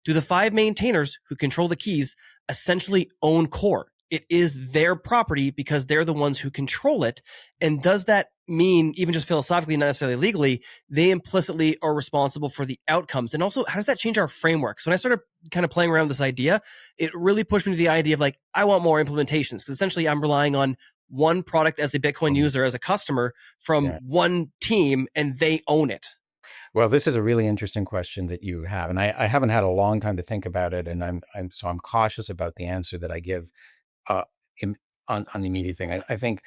do the 5 maintainers who control the keys essentially own Core? It is their property because they're the ones who control it. And does that mean, even just philosophically, not necessarily legally, they implicitly are responsible for the outcomes? And also, how does that change our frameworks? When I started kind of playing around with this idea, it really pushed me to the idea of like, I want more implementations, because essentially I'm relying on one product as a Bitcoin user, as a customer from one team, and they own it. Well, this is a really interesting question that you have, and I haven't had a long time to think about it, and I'm cautious about the answer that I give on the immediate thing. I think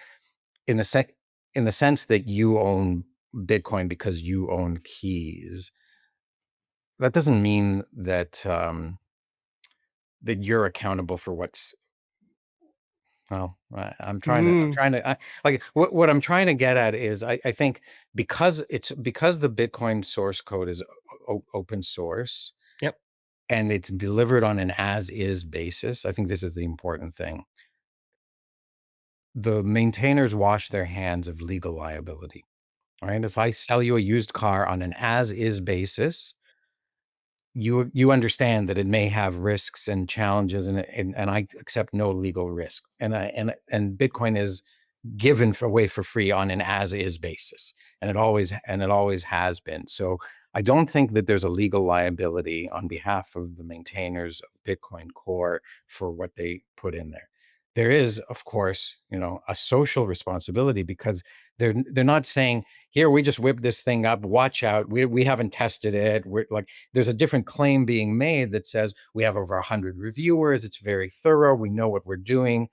in the sense that you own Bitcoin because you own keys, that doesn't mean that that you're accountable for what's. Well, I'm trying to like what I'm trying to get at is I think because the Bitcoin source code is open source. Yep. And it's delivered on an as is basis. I think this is the important thing. The maintainers wash their hands of legal liability. All right. If I sell you a used car on an as is basis, you understand that it may have risks and challenges, and I accept no legal risk. And Bitcoin is given away for free on an as is basis, and it always has been. So I don't think that there's a legal liability on behalf of the maintainers of Bitcoin Core for what they put in there. There is, of course, a social responsibility, because they're not saying, here, we just whipped this thing up, watch out, we haven't tested it. We're like, there's a different claim being made that says we have over 100 reviewers, it's very thorough, we know what we're doing.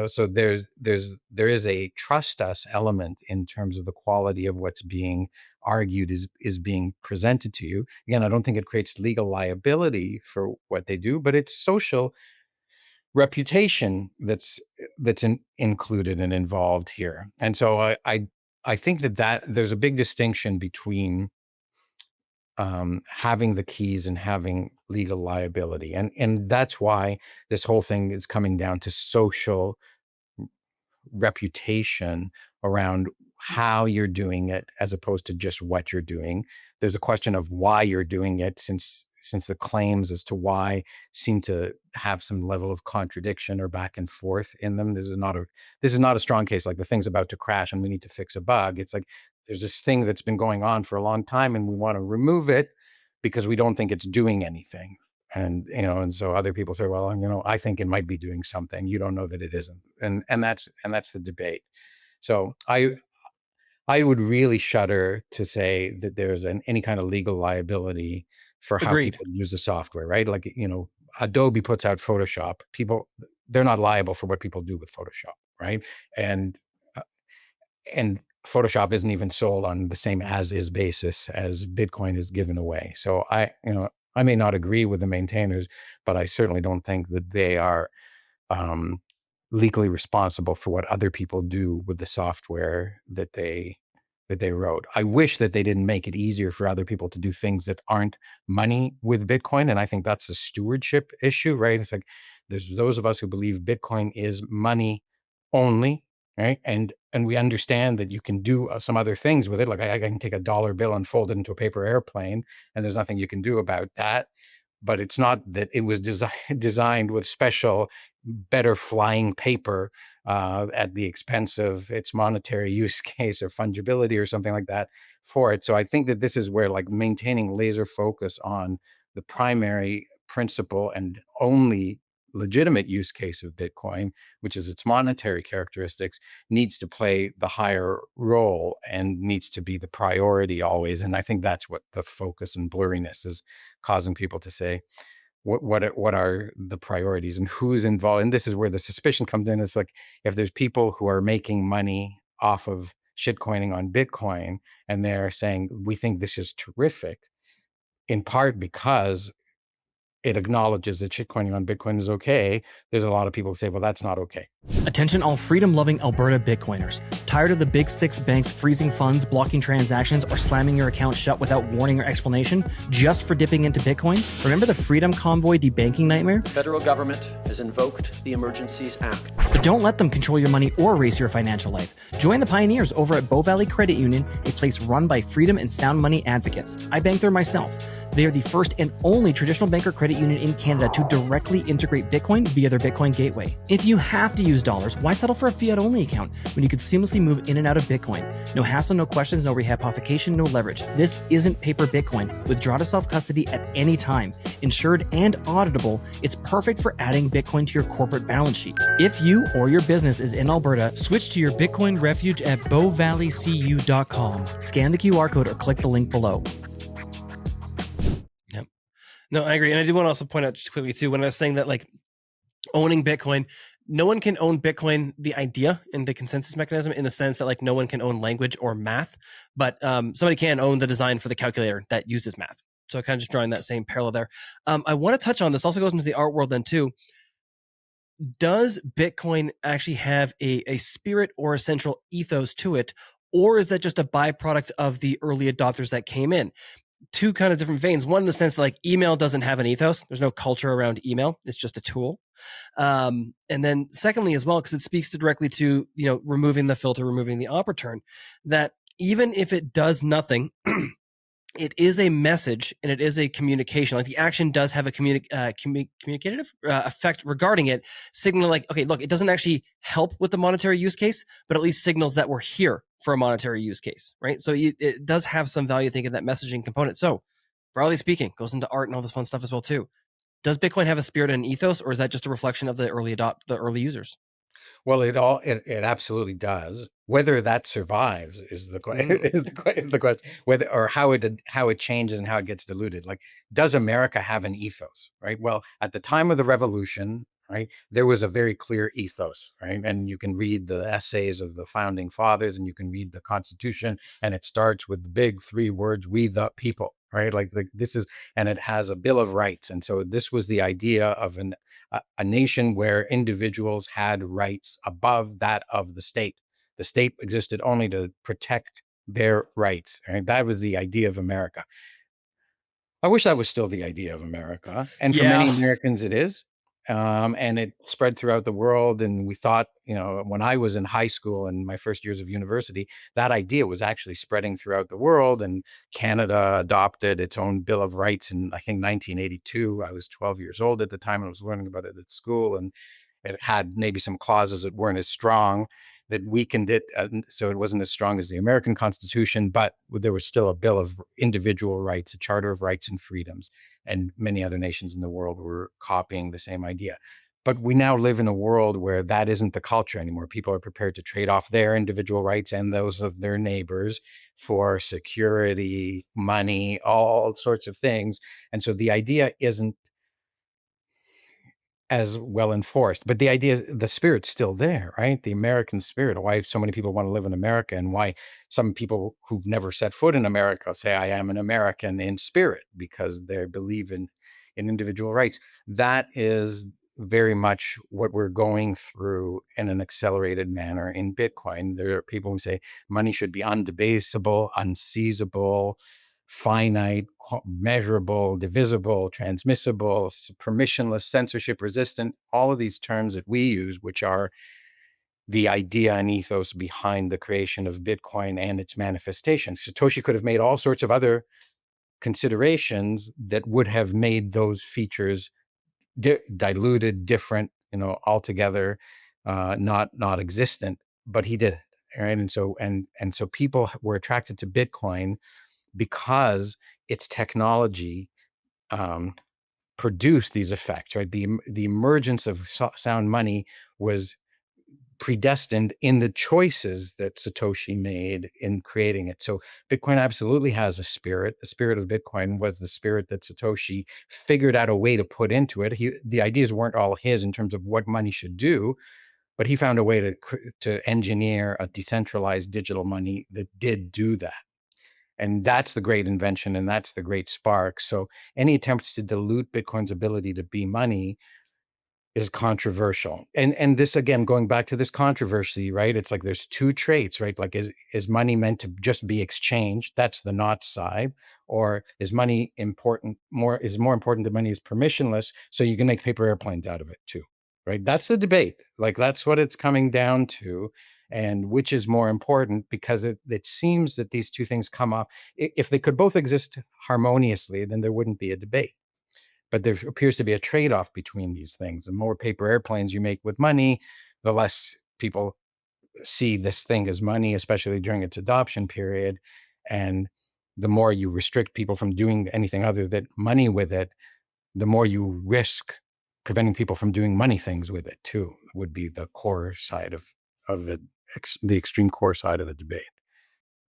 So there is a trust us element in terms of the quality of what's being argued is being presented to you. Again, I don't think it creates legal liability for what they do, but it's social reputation that's included and involved here. And so I think that there's a big distinction between having the keys and having legal liability, and that's why this whole thing is coming down to social reputation around how you're doing it as opposed to just what you're doing. There's a question of why you're doing it, since the claims as to why seem to have some level of contradiction or back and forth in them. This is not a strong case like the thing's about to crash and we need to fix a bug. It's like there's this thing that's been going on for a long time and we want to remove it because we don't think it's doing anything. And and so other people say, well, I think it might be doing something. You don't know that it isn't. And that's the debate. So I would really shudder to say that there's any kind of legal liability for how Agreed. people use the software, right? Like, Adobe puts out Photoshop. They're not liable for what people do with Photoshop, right? And Photoshop isn't even sold on the same as-is basis as Bitcoin is given away. So I may not agree with the maintainers, but I certainly don't think that they are legally responsible for what other people do with the software that they wrote. I wish that they didn't make it easier for other people to do things that aren't money with Bitcoin. And I think that's a stewardship issue, right? It's like there's those of us who believe Bitcoin is money only, right? And we understand that you can do some other things with it. Like I can take a dollar bill and fold it into a paper airplane, and there's nothing you can do about that. But it's not that it was designed with special, better flying paper at the expense of its monetary use case or fungibility or something like that for it. So I think that this is where like maintaining laser focus on the primary principle and only legitimate use case of Bitcoin, which is its monetary characteristics, needs to play the higher role and needs to be the priority always. And I think that's what the focus and blurriness is causing people to say, what are the priorities and who's involved? And this is where the suspicion comes in. It's like, if there's people who are making money off of shitcoining on Bitcoin and they're saying, we think this is terrific, in part because it acknowledges that shitcoining on Bitcoin is okay, there's a lot of people who say, well, that's not okay. Attention all freedom-loving Alberta Bitcoiners. Tired of the big six banks freezing funds, blocking transactions, or slamming your account shut without warning or explanation just for dipping into Bitcoin? Remember the Freedom Convoy debanking nightmare? Federal government has invoked the Emergencies Act. But don't let them control your money or erase your financial life. Join the pioneers over at Bow Valley Credit Union, a place run by freedom and sound money advocates. I bank there myself. They are the first and only traditional bank or credit union in Canada to directly integrate Bitcoin via their Bitcoin gateway. If you have to use dollars, why settle for a fiat-only account when you could seamlessly move in and out of Bitcoin? No hassle, no questions, no rehypothecation, no leverage. This isn't paper Bitcoin. Withdraw to self-custody at any time. Insured and auditable, it's perfect for adding Bitcoin to your corporate balance sheet. If you or your business is in Alberta, switch to your Bitcoin refuge at bowvalleycu.com. Scan the QR code or click the link below. No, I agree. And I did want to also point out just quickly too, when I was saying that like owning Bitcoin, no one can own Bitcoin, the idea and the consensus mechanism, in the sense that like no one can own language or math, but somebody can own the design for the calculator that uses math. So kind of just drawing that same parallel there. I want to touch on this, also goes into the art world then too. Does Bitcoin actually have a spirit or a central ethos to it? Or is that just a byproduct of the early adopters that came in? Two kind of different veins. One in the sense that like email doesn't have an ethos. There's no culture around email. It's just a tool. And then secondly as well, because it speaks directly to, removing the filter, removing the op return, that even if it does nothing, it is a message and it is a communication. Like the action does have a communicative effect regarding it, signaling like, okay, look, it doesn't actually help with the monetary use case, but at least signals that we're here for a monetary use case, right? So it does have some value, I think, in that messaging component. So broadly speaking, goes into art and all this fun stuff as well too. Does Bitcoin have a spirit and an ethos, or is that just a reflection of the early users? Well, it absolutely does. Whether that survives is the is the question. Whether or how it changes and how it gets diluted. Like, does America have an ethos? Right. Well, at the time of the revolution, right, there was a very clear ethos, right, and you can read the essays of the founding fathers, and you can read the Constitution, and it starts with the big three words: "We the people." Right, like this is, and it has a Bill of Rights, and so this was the idea of a nation where individuals had rights above that of the state. The state existed only to protect their rights. Right? That was the idea of America. I wish that was still the idea of America, and for many Americans, it is. and it spread throughout the world. And we thought, when I was in high school and my first years of university, that idea was actually spreading throughout the world. And Canada adopted its own Bill of Rights in, I think, 1982. I was 12 years old at the time and I was learning about it at school. And it had maybe some clauses that weren't as strong, that weakened it. So it wasn't as strong as the American Constitution, but there was still a Bill of Individual Rights, a Charter of Rights and Freedoms. And many other nations in the world were copying the same idea. But we now live in a world where that isn't the culture anymore. People are prepared to trade off their individual rights and those of their neighbors for security, money, all sorts of things. And so the idea isn't as well enforced, but the idea, the spirit's still there, right? The American spirit, why so many people want to live in America, and why some people who've never set foot in America say, I am an American in spirit, because they believe in individual rights. That is very much what we're going through in an accelerated manner in Bitcoin. There are people who say money should be undebasable, unseizable, finite, measurable, divisible, transmissible, permissionless, censorship resistant, all of these terms that we use, which are the idea and ethos behind the creation of Bitcoin and its manifestations. Satoshi could have made all sorts of other considerations that would have made those features diluted, different, altogether not existent, but he didn't. Right. And so people were attracted to Bitcoin because its technology produced these effects, right? The emergence of sound money was predestined in the choices that Satoshi made in creating it. So Bitcoin absolutely has a spirit. The spirit of Bitcoin was the spirit that Satoshi figured out a way to put into it. The ideas weren't all his in terms of what money should do, but he found a way to engineer a decentralized digital money that did do that. And that's the great invention, and that's the great spark. So any attempts to dilute Bitcoin's ability to be money is controversial. And this, again, going back to this controversy, right? It's like there's two traits, right? Like, is money meant to just be exchanged? That's the not side. Or is money more important than money is permissionless, so you can make paper airplanes out of it too, right? That's the debate. Like, that's what it's coming down to. And which is more important, because it seems that these two things come up. If they could both exist harmoniously, then there wouldn't be a debate. But there appears to be a trade-off between these things. The more paper airplanes you make with money, the less people see this thing as money, especially during its adoption period. And the more you restrict people from doing anything other than money with it, the more you risk preventing people from doing money things with it too, would be the core side of the extreme core side of the debate.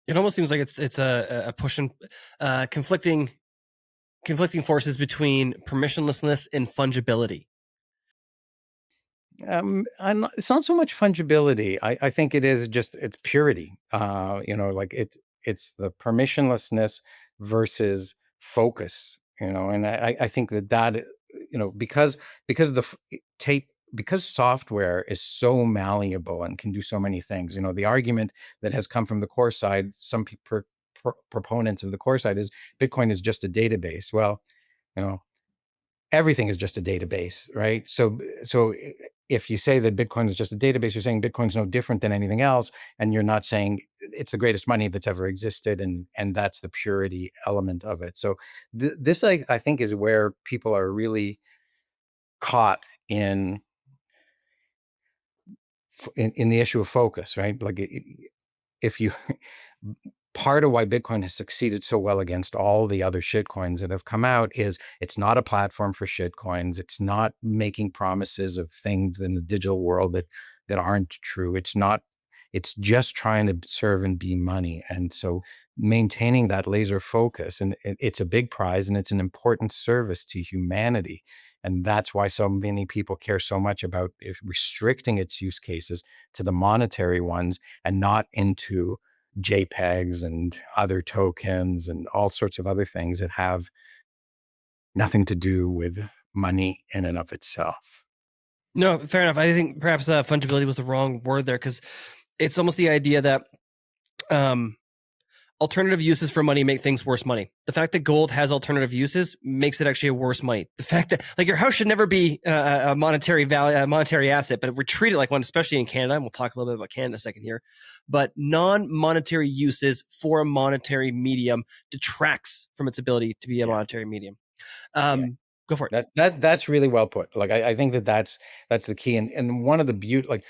It almost seems like it's a push and conflicting forces between permissionlessness and fungibility. It's not so much fungibility. I think it is just it's purity. Like it's the permissionlessness versus focus. And I think that because because software is so malleable and can do so many things. The argument that has come from the core side, some proponents of the core side, is Bitcoin is just a database. Well, everything is just a database, right? So if you say that Bitcoin is just a database, you're saying Bitcoin's no different than anything else, and you're not saying it's the greatest money that's ever existed, and that's the purity element of it. So this, I think, is where people are really caught in the issue of focus, right? Like, if you part of why Bitcoin has succeeded so well against all the other shitcoins that have come out is it's not a platform for shitcoins. It's not making promises of things in the digital world that aren't true. It's just trying to serve and be money. And so maintaining that laser focus, and it's a big prize, and it's an important service to humanity. And that's why so many people care so much about restricting its use cases to the monetary ones and not into JPEGs and other tokens and all sorts of other things that have nothing to do with money in and of itself. No, fair enough. I think perhaps fungibility was the wrong word there, because it's almost the idea that alternative uses for money make things worse money. The fact that gold has alternative uses makes it actually a worse money. The fact that like your house should never be a monetary value, a monetary asset, but we treat it like one, especially in Canada. And we'll talk a little bit about Canada in a second here. But non-monetary uses for a monetary medium detracts from its ability to be a monetary medium. Go for it. That's really well put. Like I think that's the key. And one of the like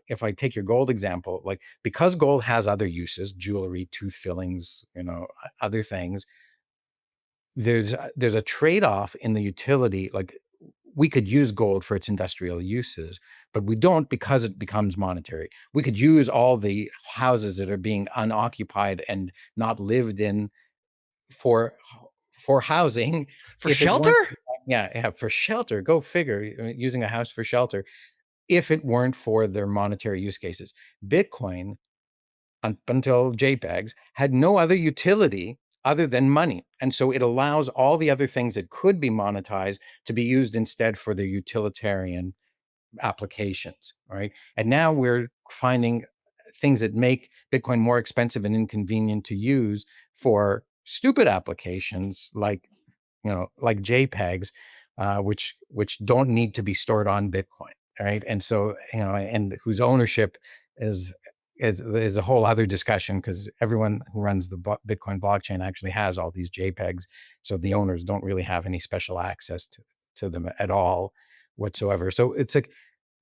if I take your gold example, like because gold has other uses, jewelry, tooth fillings, other things, there's a trade-off in the utility. Like we could use gold for its industrial uses, but we don't because it becomes monetary. We could use all the houses that are being unoccupied and not lived in for housing, for shelter. For shelter. Go figure. Using a house for shelter, if it weren't for their monetary use cases. Bitcoin, up until JPEGs, had no other utility other than money. And so it allows all the other things that could be monetized to be used instead for their utilitarian applications, right? And now we're finding things that make Bitcoin more expensive and inconvenient to use for stupid applications like JPEGs, which don't need to be stored on Bitcoin, right? And so, and whose ownership is a whole other discussion, because everyone who runs the Bitcoin blockchain actually has all these JPEGs. So the owners don't really have any special access to them at all whatsoever. So it's like,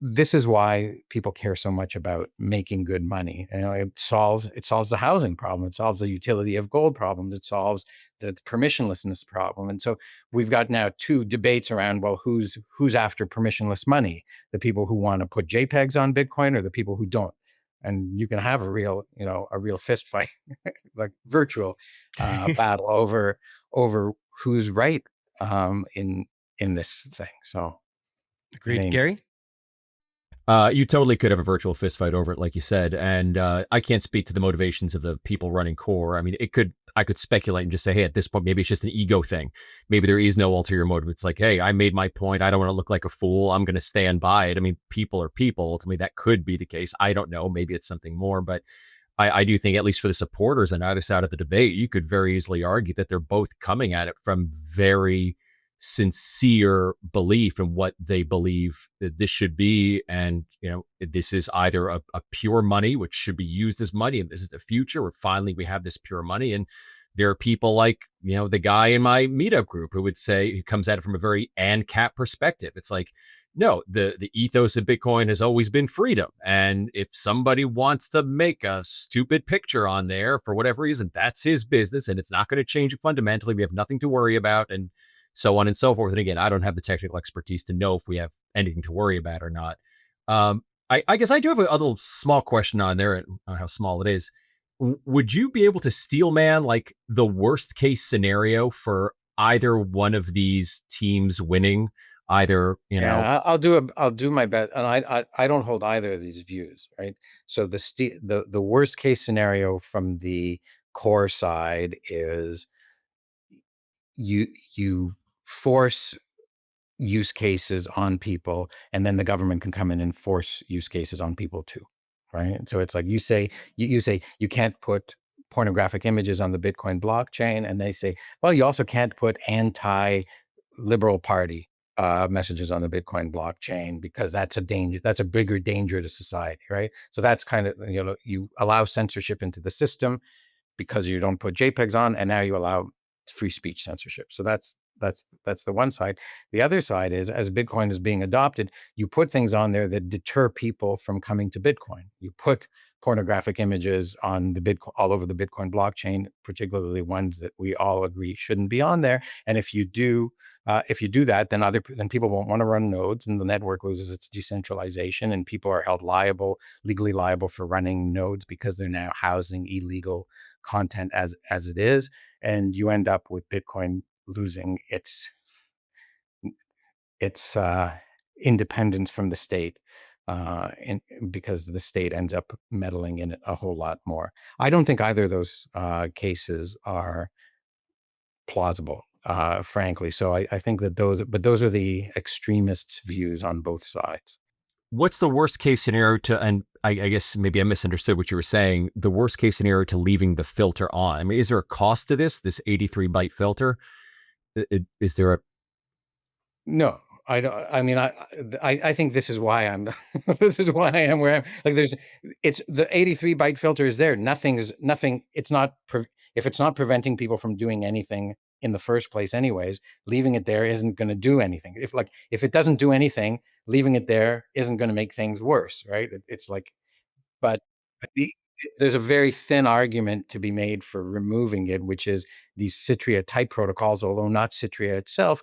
this is why people care so much about making good money. It solves the housing problem. It solves the utility of gold problems. It solves the permissionlessness problem. And so we've got now two debates around, well, who's after permissionless money? The people who want to put JPEGs on Bitcoin, or the people who don't? And you can have a real fist fight, like virtual battle over who's right in this thing. So, agreed, Gary. You totally could have a virtual fist fight over it, like you said. And I can't speak to the motivations of the people running Core. I mean, I could speculate and just say, hey, at this point, maybe it's just an ego thing. Maybe there is no ulterior motive. It's like, hey, I made my point. I don't want to look like a fool. I'm going to stand by it. I mean, people are people. Ultimately, that could be the case. I don't know. Maybe it's something more. But I do think, at least for the supporters on either side of the debate, you could very easily argue that they're both coming at it from very sincere belief in what they believe that this should be. And, this is either a pure money, which should be used as money, and this is the future where finally we have this pure money. And there are people like, the guy in my meetup group who comes at it from a very ANCAP perspective. It's like, no, the ethos of Bitcoin has always been freedom. And if somebody wants to make a stupid picture on there for whatever reason, that's his business, and it's not going to change it fundamentally. We have nothing to worry about, and so on and so forth. And again, I don't have the technical expertise to know if we have anything to worry about or not. I guess I do have a little small question on there. I don't know how small it is. Would you be able to steel man like the worst case scenario for either one of these teams winning? Either, I'll do my best, and I don't hold either of these views, right? So the worst case scenario from the Core side is you force use cases on people, and then the government can come in and force use cases on people too, right? So it's like you say you can't put pornographic images on the Bitcoin blockchain, and they say, well, you also can't put anti-liberal party messages on the Bitcoin blockchain because that's a danger. That's a bigger danger to society, right? So that's kind of, you allow censorship into the system because you don't put JPEGs on, and now you allow free speech censorship. So that's the one side. The other side is, as Bitcoin is being adopted, you put things on there that deter people from coming to Bitcoin. You put pornographic images on all over the Bitcoin blockchain, particularly ones that we all agree shouldn't be on there. And if you do that, then people won't want to run nodes, and the network loses its decentralization, and people are held legally liable for running nodes because they're now housing illegal content as it is. And you end up with Bitcoin losing its independence from the state, because the state ends up meddling in it a whole lot more. I don't think either of those cases are plausible, frankly. So I think that those are the extremists' views on both sides. What's the worst case scenario to, and I guess maybe I misunderstood what you were saying, the worst case scenario to leaving the filter on? I mean, is there a cost to this 83 byte filter? Is there a, No, I don't. I mean, I think this is why I'm. This is why I am where I'm. Like, it's the 83 byte filter is there. Nothing. It's not. If it's not preventing people from doing anything in the first place, anyways, leaving it there isn't going to do anything. If it doesn't do anything, leaving it there isn't going to make things worse, right? It's like, but the, there's a very thin argument to be made for removing it, which is these Citria type protocols, although not Citria itself,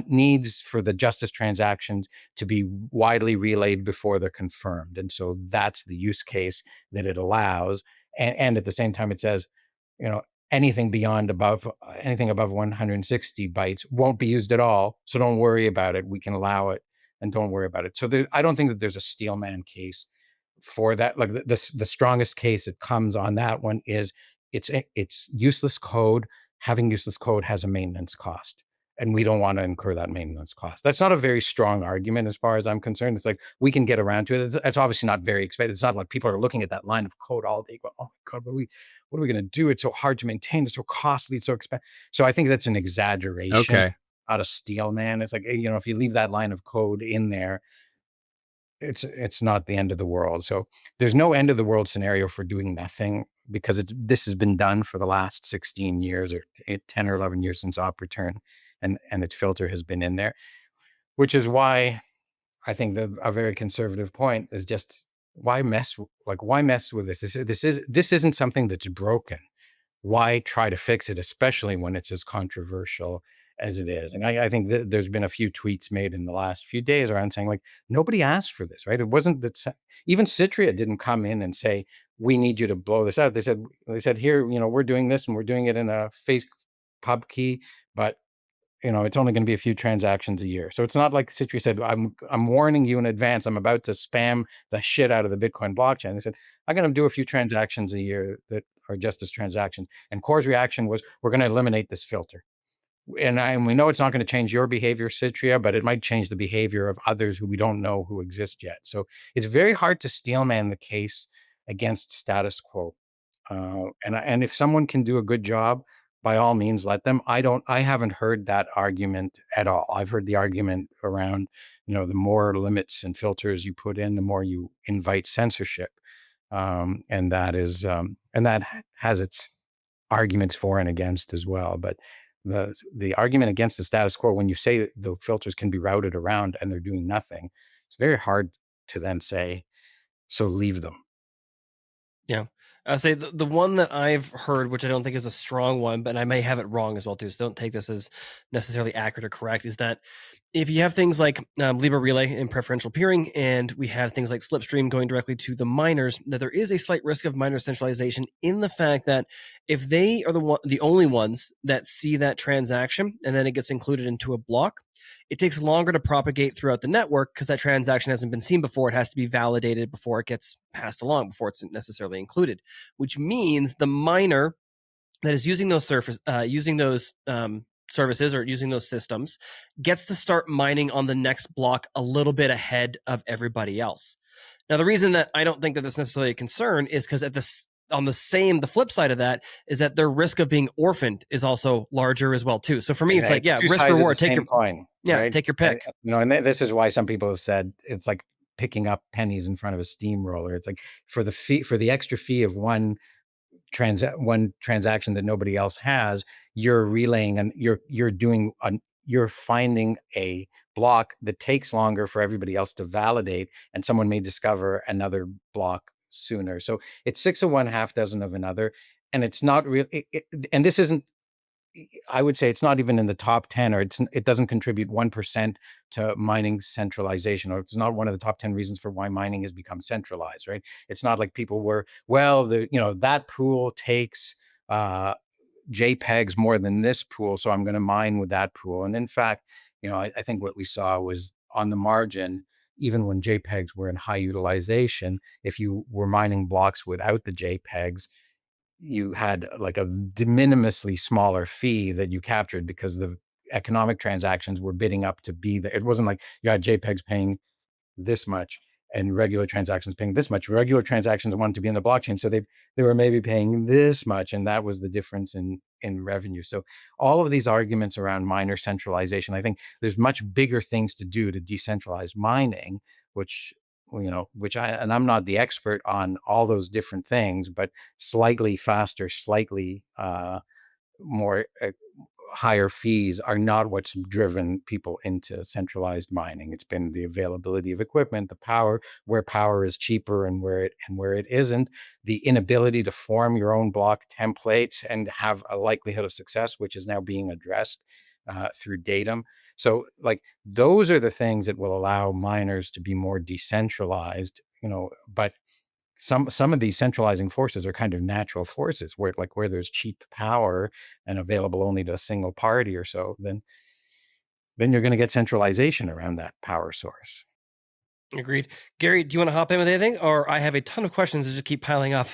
needs for the justice transactions to be widely relayed before they're confirmed. And so that's the use case that it allows. And at the same time, it says, you know, anything above 160 bytes won't be used at all. So don't worry about it. We can allow it and don't worry about it. So I don't think that there's a steelman case for that. Like the strongest case that comes on that one is it's useless code. Having useless code has a maintenance cost, and we don't want to incur that maintenance cost. That's not a very strong argument as far as I'm concerned. It's like we can get around to it. It's obviously not very expensive. It's not like people are looking at that line of code all day going, oh my God, what are we going to do? It's so hard to maintain. It's so costly. It's so expensive. So I think that's an exaggeration. okay. Not a steel man. It's like, you know, if you leave that line of code in there, it's not the end of the world. So there's no end of the world scenario for doing nothing, because this has been done for the last 16 years or 10 or 11 years since op return, and its filter has been in there, which is why I think a very conservative point is just why mess with this? This isn't something that's broken. Why try to fix it, especially when it's as controversial as it is? And I think that there's been a few tweets made in the last few days around saying, like, nobody asked for this, right? It wasn't that even Citria didn't come in and say, we need you to blow this out. They said, here, you know, we're doing this and we're doing it in a fake pub key, but you know, it's only going to be a few transactions a year. So it's not like Citria said, I'm warning you in advance, I'm about to spam the shit out of the Bitcoin blockchain. They said, I'm going to do a few transactions a year that are just as transactions. And Core's reaction was, we're going to eliminate this filter. And we know it's not going to change your behavior, Citria, but it might change the behavior of others who we don't know who exist yet. So it's very hard to steelman the case against status quo. And if someone can do a good job, by all means, let them. I haven't heard that argument at all. I've heard the argument around, you know, the more limits and filters you put in, the more you invite censorship. And that has its arguments for and against as well. But the argument against the status quo, when you say the filters can be routed around and they're doing nothing, it's very hard to then say, so leave them. Yeah. I say the one that I've heard, which I don't think is a strong one, but I may have it wrong as well too, so don't take this as necessarily accurate or correct, is that if you have things like Libra Relay and preferential peering, and we have things like Slipstream going directly to the miners, that there is a slight risk of miner centralization in the fact that if they are the only ones that see that transaction and then it gets included into a block, it takes longer to propagate throughout the network because that transaction hasn't been seen before. It has to be validated before it gets passed along, before it's necessarily included, which means the miner that is using those services or using those systems gets to start mining on the next block a little bit ahead of everybody else. Now, the reason that I don't think that that's necessarily a concern is because the flip side of that is that their risk of being orphaned is also larger as well too. So for me, it's like, risk reward, take your coin. Right? Take your pick. You know, and this is why some people have said it's like picking up pennies in front of a steamroller. It's like for the extra fee of one transaction that nobody else has, you're relaying and you're finding a block that takes longer for everybody else to validate, and someone may discover another block sooner. So it's 6 of one, half dozen of another, and it's not real. And this isn't. I would say it's not even in the top 10, or it doesn't contribute 1% to mining centralization, or it's not one of the top 10 reasons for why mining has become centralized, right? It's not like people were, well, that pool takes JPEGs more than this pool, so I'm going to mine with that pool. And in fact, I think what we saw was on the margin, even when JPEGs were in high utilization, if you were mining blocks without the JPEGs, you had like a de minimisly smaller fee that you captured because the economic transactions were bidding up to be there. It wasn't like you had JPEGs paying this much and regular transactions paying this much. Regular transactions wanted to be in the blockchain, so they were maybe paying this much, and that was the difference in revenue. So all of these arguments around miner centralization, I think there's much bigger things to do to decentralize mining, which I'm not the expert on all those different things, but slightly faster, slightly more higher fees are not what's driven people into centralized mining. It's been the availability of equipment, the power, where power is cheaper and where it isn't, the inability to form your own block templates and have a likelihood of success, which is now being addressed through datum. So like those are the things that will allow miners to be more decentralized, but some of these centralizing forces are kind of natural forces where there's cheap power and available only to a single party or so, then you're going to get centralization around that power source. Agreed. Gary, do you want to hop in with anything? Or I have a ton of questions that just keep piling up.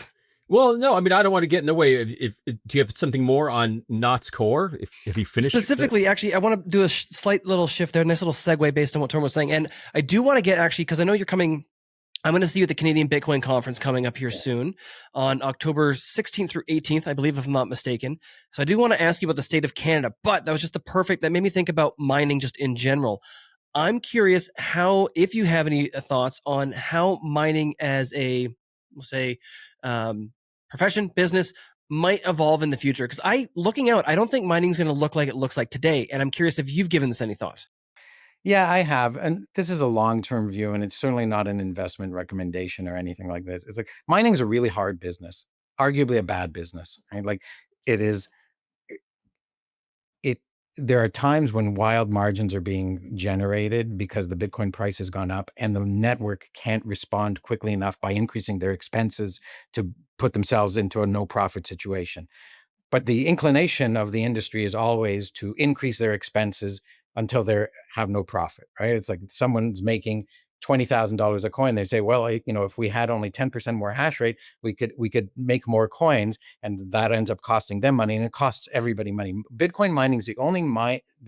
Well, no, I mean, I don't want to get in the way. If do you have something more on Knott's core? If you finish specifically, actually, I want to do a slight little shift there, nice little segue based on what Tomer was saying, and I do want to get because I know you're coming. I'm going to see you at the Canadian Bitcoin Conference coming up here soon on October 16th through 18th, I believe, if I'm not mistaken. So I do want to ask you about the state of Canada, but that was just that made me think about mining just in general. I'm curious if you have any thoughts on how mining as a, we'll say, profession, business might evolve in the future. Because I don't think mining is going to look like it looks like today. And I'm curious if you've given this any thought. Yeah, I have. And this is a long-term view, and it's certainly not an investment recommendation or anything like this. It's like mining is a really hard business, arguably a bad business, right? Like it is, there are times when wild margins are being generated because the Bitcoin price has gone up and the network can't respond quickly enough by increasing their expenses to put themselves into a no profit situation. But the inclination of the industry is always to increase their expenses until they have no profit, right? It's like someone's making $20,000 a coin. They say, well, if we had only 10% more hash rate, we could make more coins, and that ends up costing them money, and it costs everybody money. Bitcoin mining is the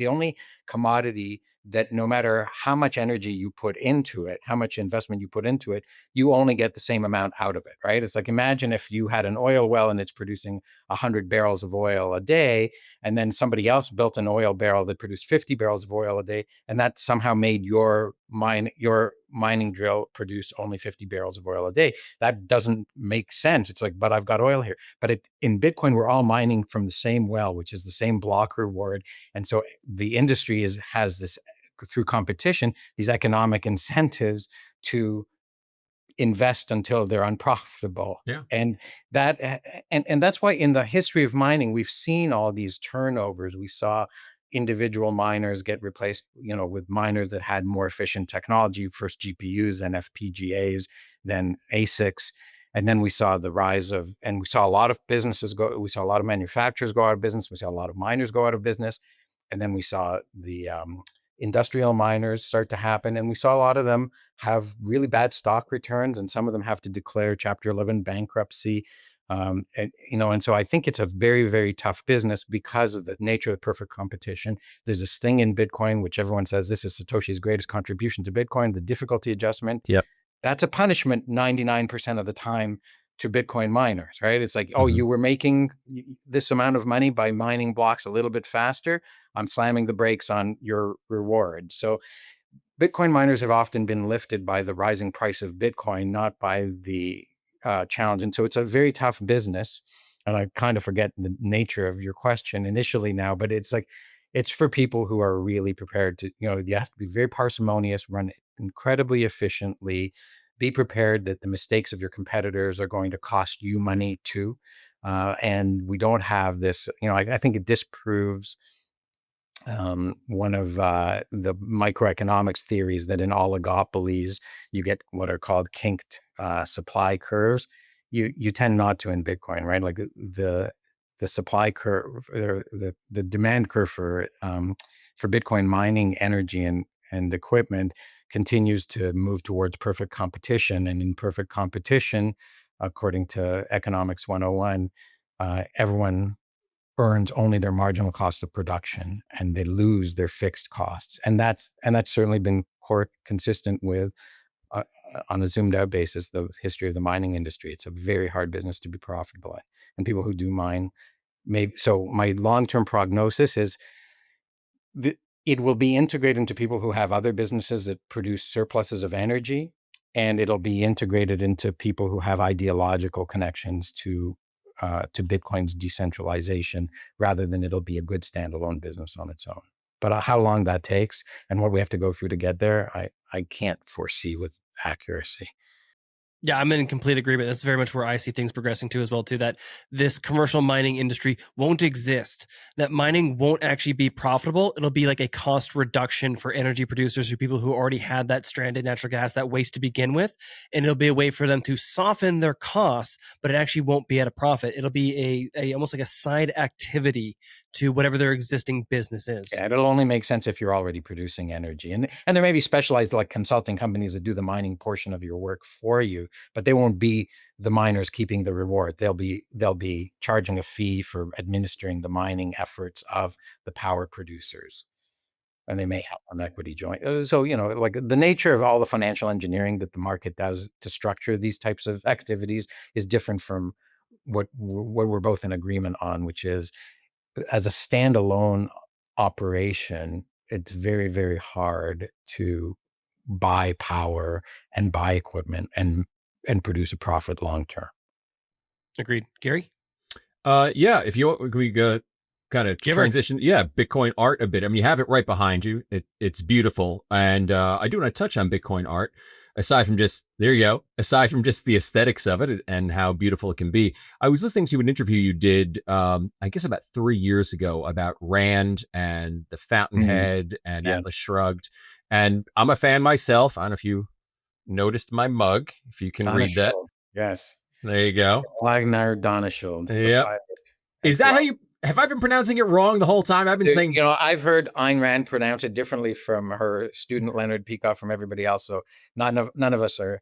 only commodity that no matter how much energy you put into it, how much investment you put into it, you only get the same amount out of it, right? It's like, imagine if you had an oil well and it's producing 100 barrels of oil a day, and then somebody else built an oil barrel that produced 50 barrels of oil a day, and that somehow made your mining drill produce only 50 barrels of oil a day. That doesn't make sense. It's like, but I've got oil here. But in Bitcoin, we're all mining from the same well, which is the same block reward. And so the industry has this, through competition, these economic incentives to invest until they're unprofitable. Yeah. And that's why in the history of mining, we've seen all these turnovers. We saw individual miners get replaced, with miners that had more efficient technology, first GPUs, then FPGAs, then ASICs. And then we saw the rise and we saw a lot of businesses we saw a lot of manufacturers go out of business. We saw a lot of miners go out of business. And then we saw the industrial miners start to happen. And we saw a lot of them have really bad stock returns, and some of them have to declare Chapter 11 bankruptcy. And so I think it's a very, very tough business because of the nature of the perfect competition. There's this thing in Bitcoin, which everyone says this is Satoshi's greatest contribution to Bitcoin, the difficulty adjustment. Yep. That's a punishment 99% of the time to Bitcoin miners, right? It's like, you were making this amount of money by mining blocks a little bit faster. I'm slamming the brakes on your reward. So Bitcoin miners have often been lifted by the rising price of Bitcoin, not by the challenge. And so it's a very tough business. And I kind of forget the nature of your question initially now, but it's like, it's for people who are really prepared to, you have to be very parsimonious, run incredibly efficiently, be prepared that the mistakes of your competitors are going to cost you money too. And we don't have this, I think it disproves one of the microeconomics theories that in oligopolies, you get what are called kinked supply curves. You tend not to in Bitcoin, right? Like the supply curve, or the demand curve for Bitcoin mining energy and equipment continues to move towards perfect competition. And in perfect competition, according to Economics 101, everyone earns only their marginal cost of production, and they lose their fixed costs. And that's certainly been consistent with on a zoomed out basis, the history of the mining industry. It's a very hard business to be profitable at. And people who do mine, maybe. So my long-term prognosis is it will be integrated into people who have other businesses that produce surpluses of energy, and it'll be integrated into people who have ideological connections to Bitcoin's decentralization, rather than it'll be a good standalone business on its own. But how long that takes and what we have to go through to get there, I can't foresee with accuracy. Yeah, I'm in complete agreement. That's very much where I see things progressing to as well, too, that this commercial mining industry won't exist, that mining won't actually be profitable. It'll be like a cost reduction for energy producers or people who already had that stranded natural gas, that waste to begin with. And it'll be a way for them to soften their costs, but it actually won't be at a profit. It'll be a almost like a side activity to whatever their existing business is. Yeah, it'll only make sense if you're already producing energy. And there may be specialized like consulting companies that do the mining portion of your work for you, but they won't be the miners keeping the reward. They'll be charging a fee for administering the mining efforts of the power producers. And they may have an equity joint. So, like the nature of all the financial engineering that the market does to structure these types of activities is different from what we're both in agreement on, which is, as a standalone operation, it's very, very hard to buy power and buy equipment and produce a profit long term. Agreed. Gary? Yeah, if you we kind of transition, Bitcoin art a bit. I mean, you have it right behind you. It's beautiful, and I do want to touch on Bitcoin art. Aside from just aside from just the aesthetics of it and how beautiful it can be, I was listening to an interview you did, I guess about 3 years ago, about Rand and the Fountainhead and Atlas Shrugged. And I'm a fan myself. I don't know if you noticed my mug. If you can read that, yes, there you go. Wagner Donneschild. Yeah, is that how you? Have I been pronouncing it wrong the whole time? I've been saying, I've heard Ayn Rand pronounce it differently from her student Leonard Peacock, from everybody else. So none of us are.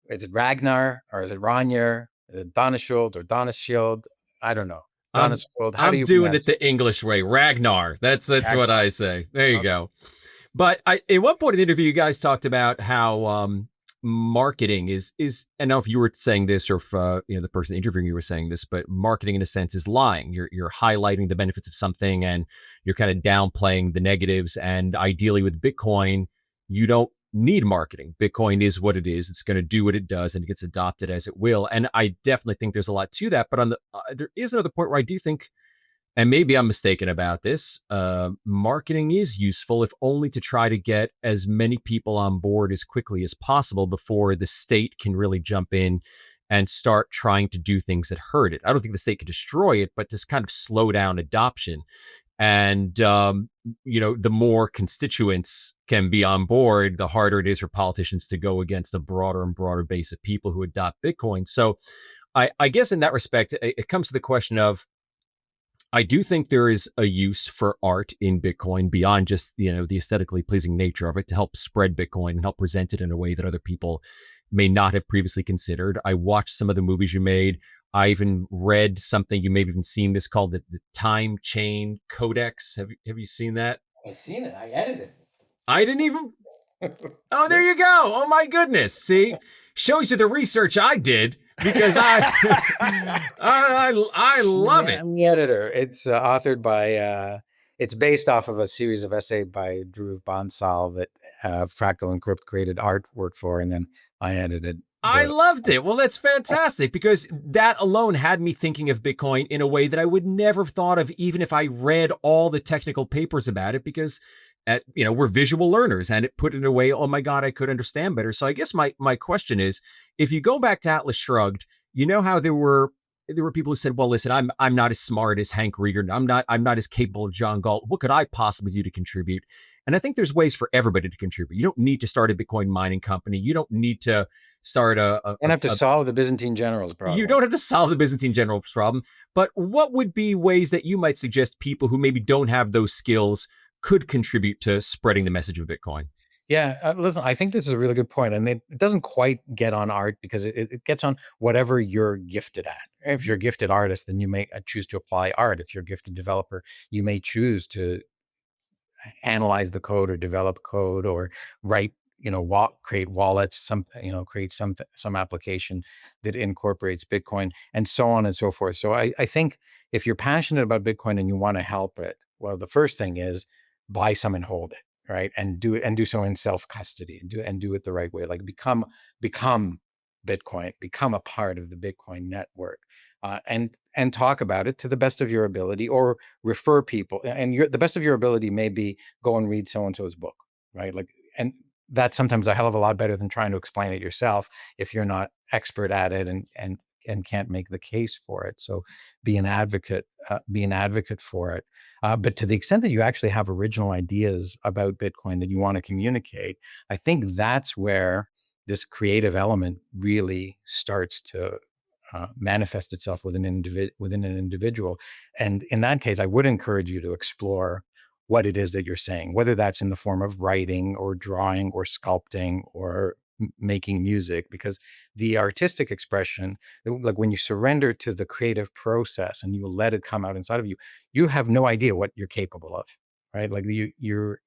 Is it Ragnar or is it Ragnar? Is it Donneschild or Donneschild? I don't know. Donneschild. How do you doing it the English way? Ragnar. That's Ragnar. What I say. There you go. But at one point in the interview, you guys talked about how marketing is. I don't know if you were saying this or if the person interviewing you were saying this, but marketing in a sense is lying. You're highlighting the benefits of something and you're kind of downplaying the negatives. And ideally with Bitcoin, you don't need marketing. Bitcoin is what it is. It's going to do what it does and it gets adopted as it will. And I definitely think there's a lot to that. But on there is another point where I do think, and maybe I'm mistaken about this, marketing is useful, if only to try to get as many people on board as quickly as possible before the state can really jump in and start trying to do things that hurt it. I don't think the state can destroy it, but just kind of slow down adoption. And, the more constituents can be on board, the harder it is for politicians to go against a broader and broader base of people who adopt Bitcoin. So I guess in that respect, it comes to the question of, I do think there is a use for art in Bitcoin beyond just, the aesthetically pleasing nature of it, to help spread Bitcoin and help present it in a way that other people may not have previously considered. I watched some of the movies you made. I even read something, you may have even seen this, called the Time Chain Codex. Have you seen that? I've seen it. I edited it. I didn't even. Oh, there you go. Oh my goodness. See, shows you the research I did, because I love it. I'm the editor. It's authored by. It's based off of a series of essays by Dhruv Bansal that Fractal and Crypt created artwork for, and then I edited. I loved it. Well, that's fantastic, because that alone had me thinking of Bitcoin in a way that I would never have thought of, even if I read all the technical papers about it, because we're visual learners, and it put it in a way, oh my God, I could understand better. So I guess my question is, if you go back to Atlas Shrugged, how there were people who said, well, listen, I'm not as smart as Hank Rieger. I'm not as capable of John Galt. What could I possibly do to contribute? And I think there's ways for everybody to contribute. You don't need to start a Bitcoin mining company. You don't need to start you don't have to solve the Byzantine generals problem. You don't have to solve the Byzantine generals problem. But what would be ways that you might suggest people who maybe don't have those skills could contribute to spreading the message of Bitcoin? Yeah, listen, I think this is a really good point. And it doesn't quite get on art, because it gets on whatever you're gifted at. If you're a gifted artist, then you may choose to apply art. If you're a gifted developer, you may choose to analyze the code or develop code or write create wallets, create some application that incorporates Bitcoin, and so on and so forth. So I think if you're passionate about Bitcoin and you want to help it, well, the first thing is buy some and hold it, right? And do so in self-custody, and do it the right way. Like become Bitcoin, become a part of the Bitcoin network, and talk about it to the best of your ability, or refer people. And the best of your ability may be go and read so and so's book, right? Like, and that's sometimes a hell of a lot better than trying to explain it yourself if you're not expert at it and can't make the case for it. So be an advocate for it. But to the extent that you actually have original ideas about Bitcoin that you want to communicate, I think that's where this creative element really starts to manifest itself within an individual. And in that case, I would encourage you to explore what it is that you're saying, whether that's in the form of writing or drawing or sculpting or making music, because the artistic expression, like when you surrender to the creative process and you let it come out inside of you, you have no idea what you're capable of, right? Like you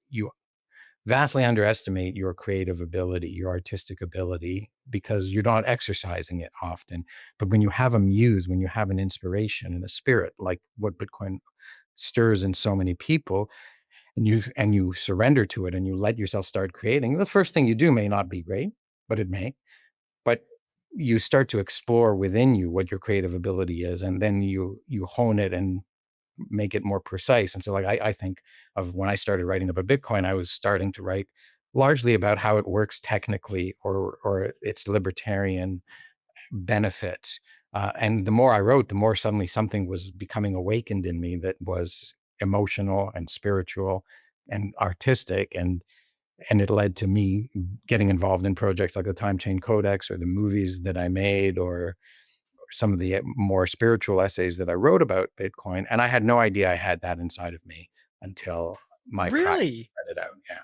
vastly underestimate your creative ability, your artistic ability, because you're not exercising it often. But when you have a muse, when you have an inspiration and a spirit, like what Bitcoin stirs in so many people, and you surrender to it and you let yourself start creating, the first thing you do may not be great, but it may. But you start to explore within you what your creative ability is, and then you hone it and make it more precise. And so, like, I think of when I started writing about Bitcoin, I was starting to write largely about how it works technically, or its libertarian benefits. And the more I wrote, the more suddenly something was becoming awakened in me that was emotional and spiritual and artistic, and it led to me getting involved in projects like the Time Chain Codex, or the movies that I made, or some of the more spiritual essays that I wrote about Bitcoin. And I had no idea I had that inside of me until my practice Really? spread it out. Yeah.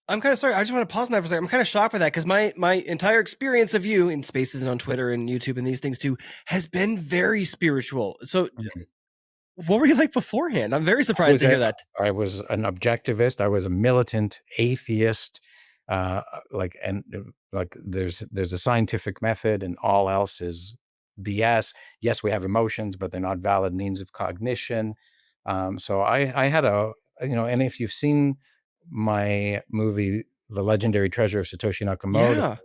I'm kind of sorry. I just want to pause on that for a second. I'm kind of shocked by that, because my entire experience of you in spaces and on Twitter and YouTube and these things too has been very spiritual. So what were you like beforehand? I'm very surprised to hear that. I was an objectivist. I was a militant atheist. Like there's a scientific method, and all else is BS. Yes, we have emotions, but they're not valid means of cognition. So I had and if you've seen my movie, The Legendary Treasure of Satoshi Nakamoto, Yeah.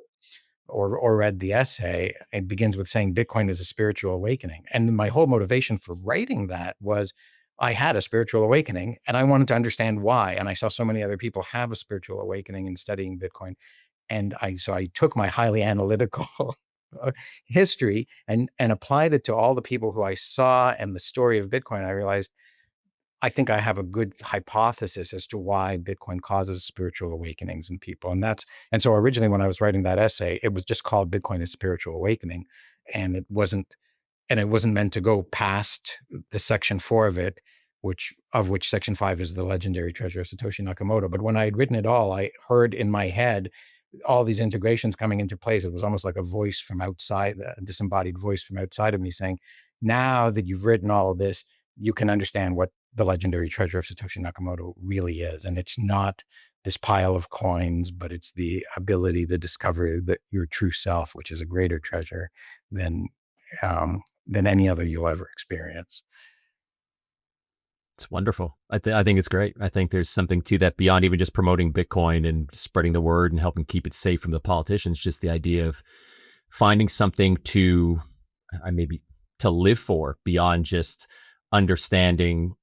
or read the essay, it begins with saying Bitcoin is a spiritual awakening. And my whole motivation for writing that was I had a spiritual awakening and I wanted to understand why. And I saw so many other people have a spiritual awakening in studying Bitcoin. And so I took my highly analytical history and applied it to all the people who I saw and the story of Bitcoin. I realized I think I have a good hypothesis as to why Bitcoin causes spiritual awakenings in people. And so originally when I was writing that essay, it was just called Bitcoin is Spiritual Awakening. And it wasn't meant to go past the section 4 of it, which section 5 is the legendary treasure of Satoshi Nakamoto. But when I had written it all, I heard in my head all these integrations coming into place. It was almost like a voice from outside, a disembodied voice from outside of me saying, now that you've written all of this, you can understand what the legendary treasure of Satoshi Nakamoto really is. And it's not this pile of coins, but it's the ability to discover that your true self, which is a greater treasure than any other you'll ever experience. It's wonderful. I think it's great. I think there's something to that beyond even just promoting Bitcoin and spreading the word and helping keep it safe from the politicians. Just the idea of finding something to live for beyond just understanding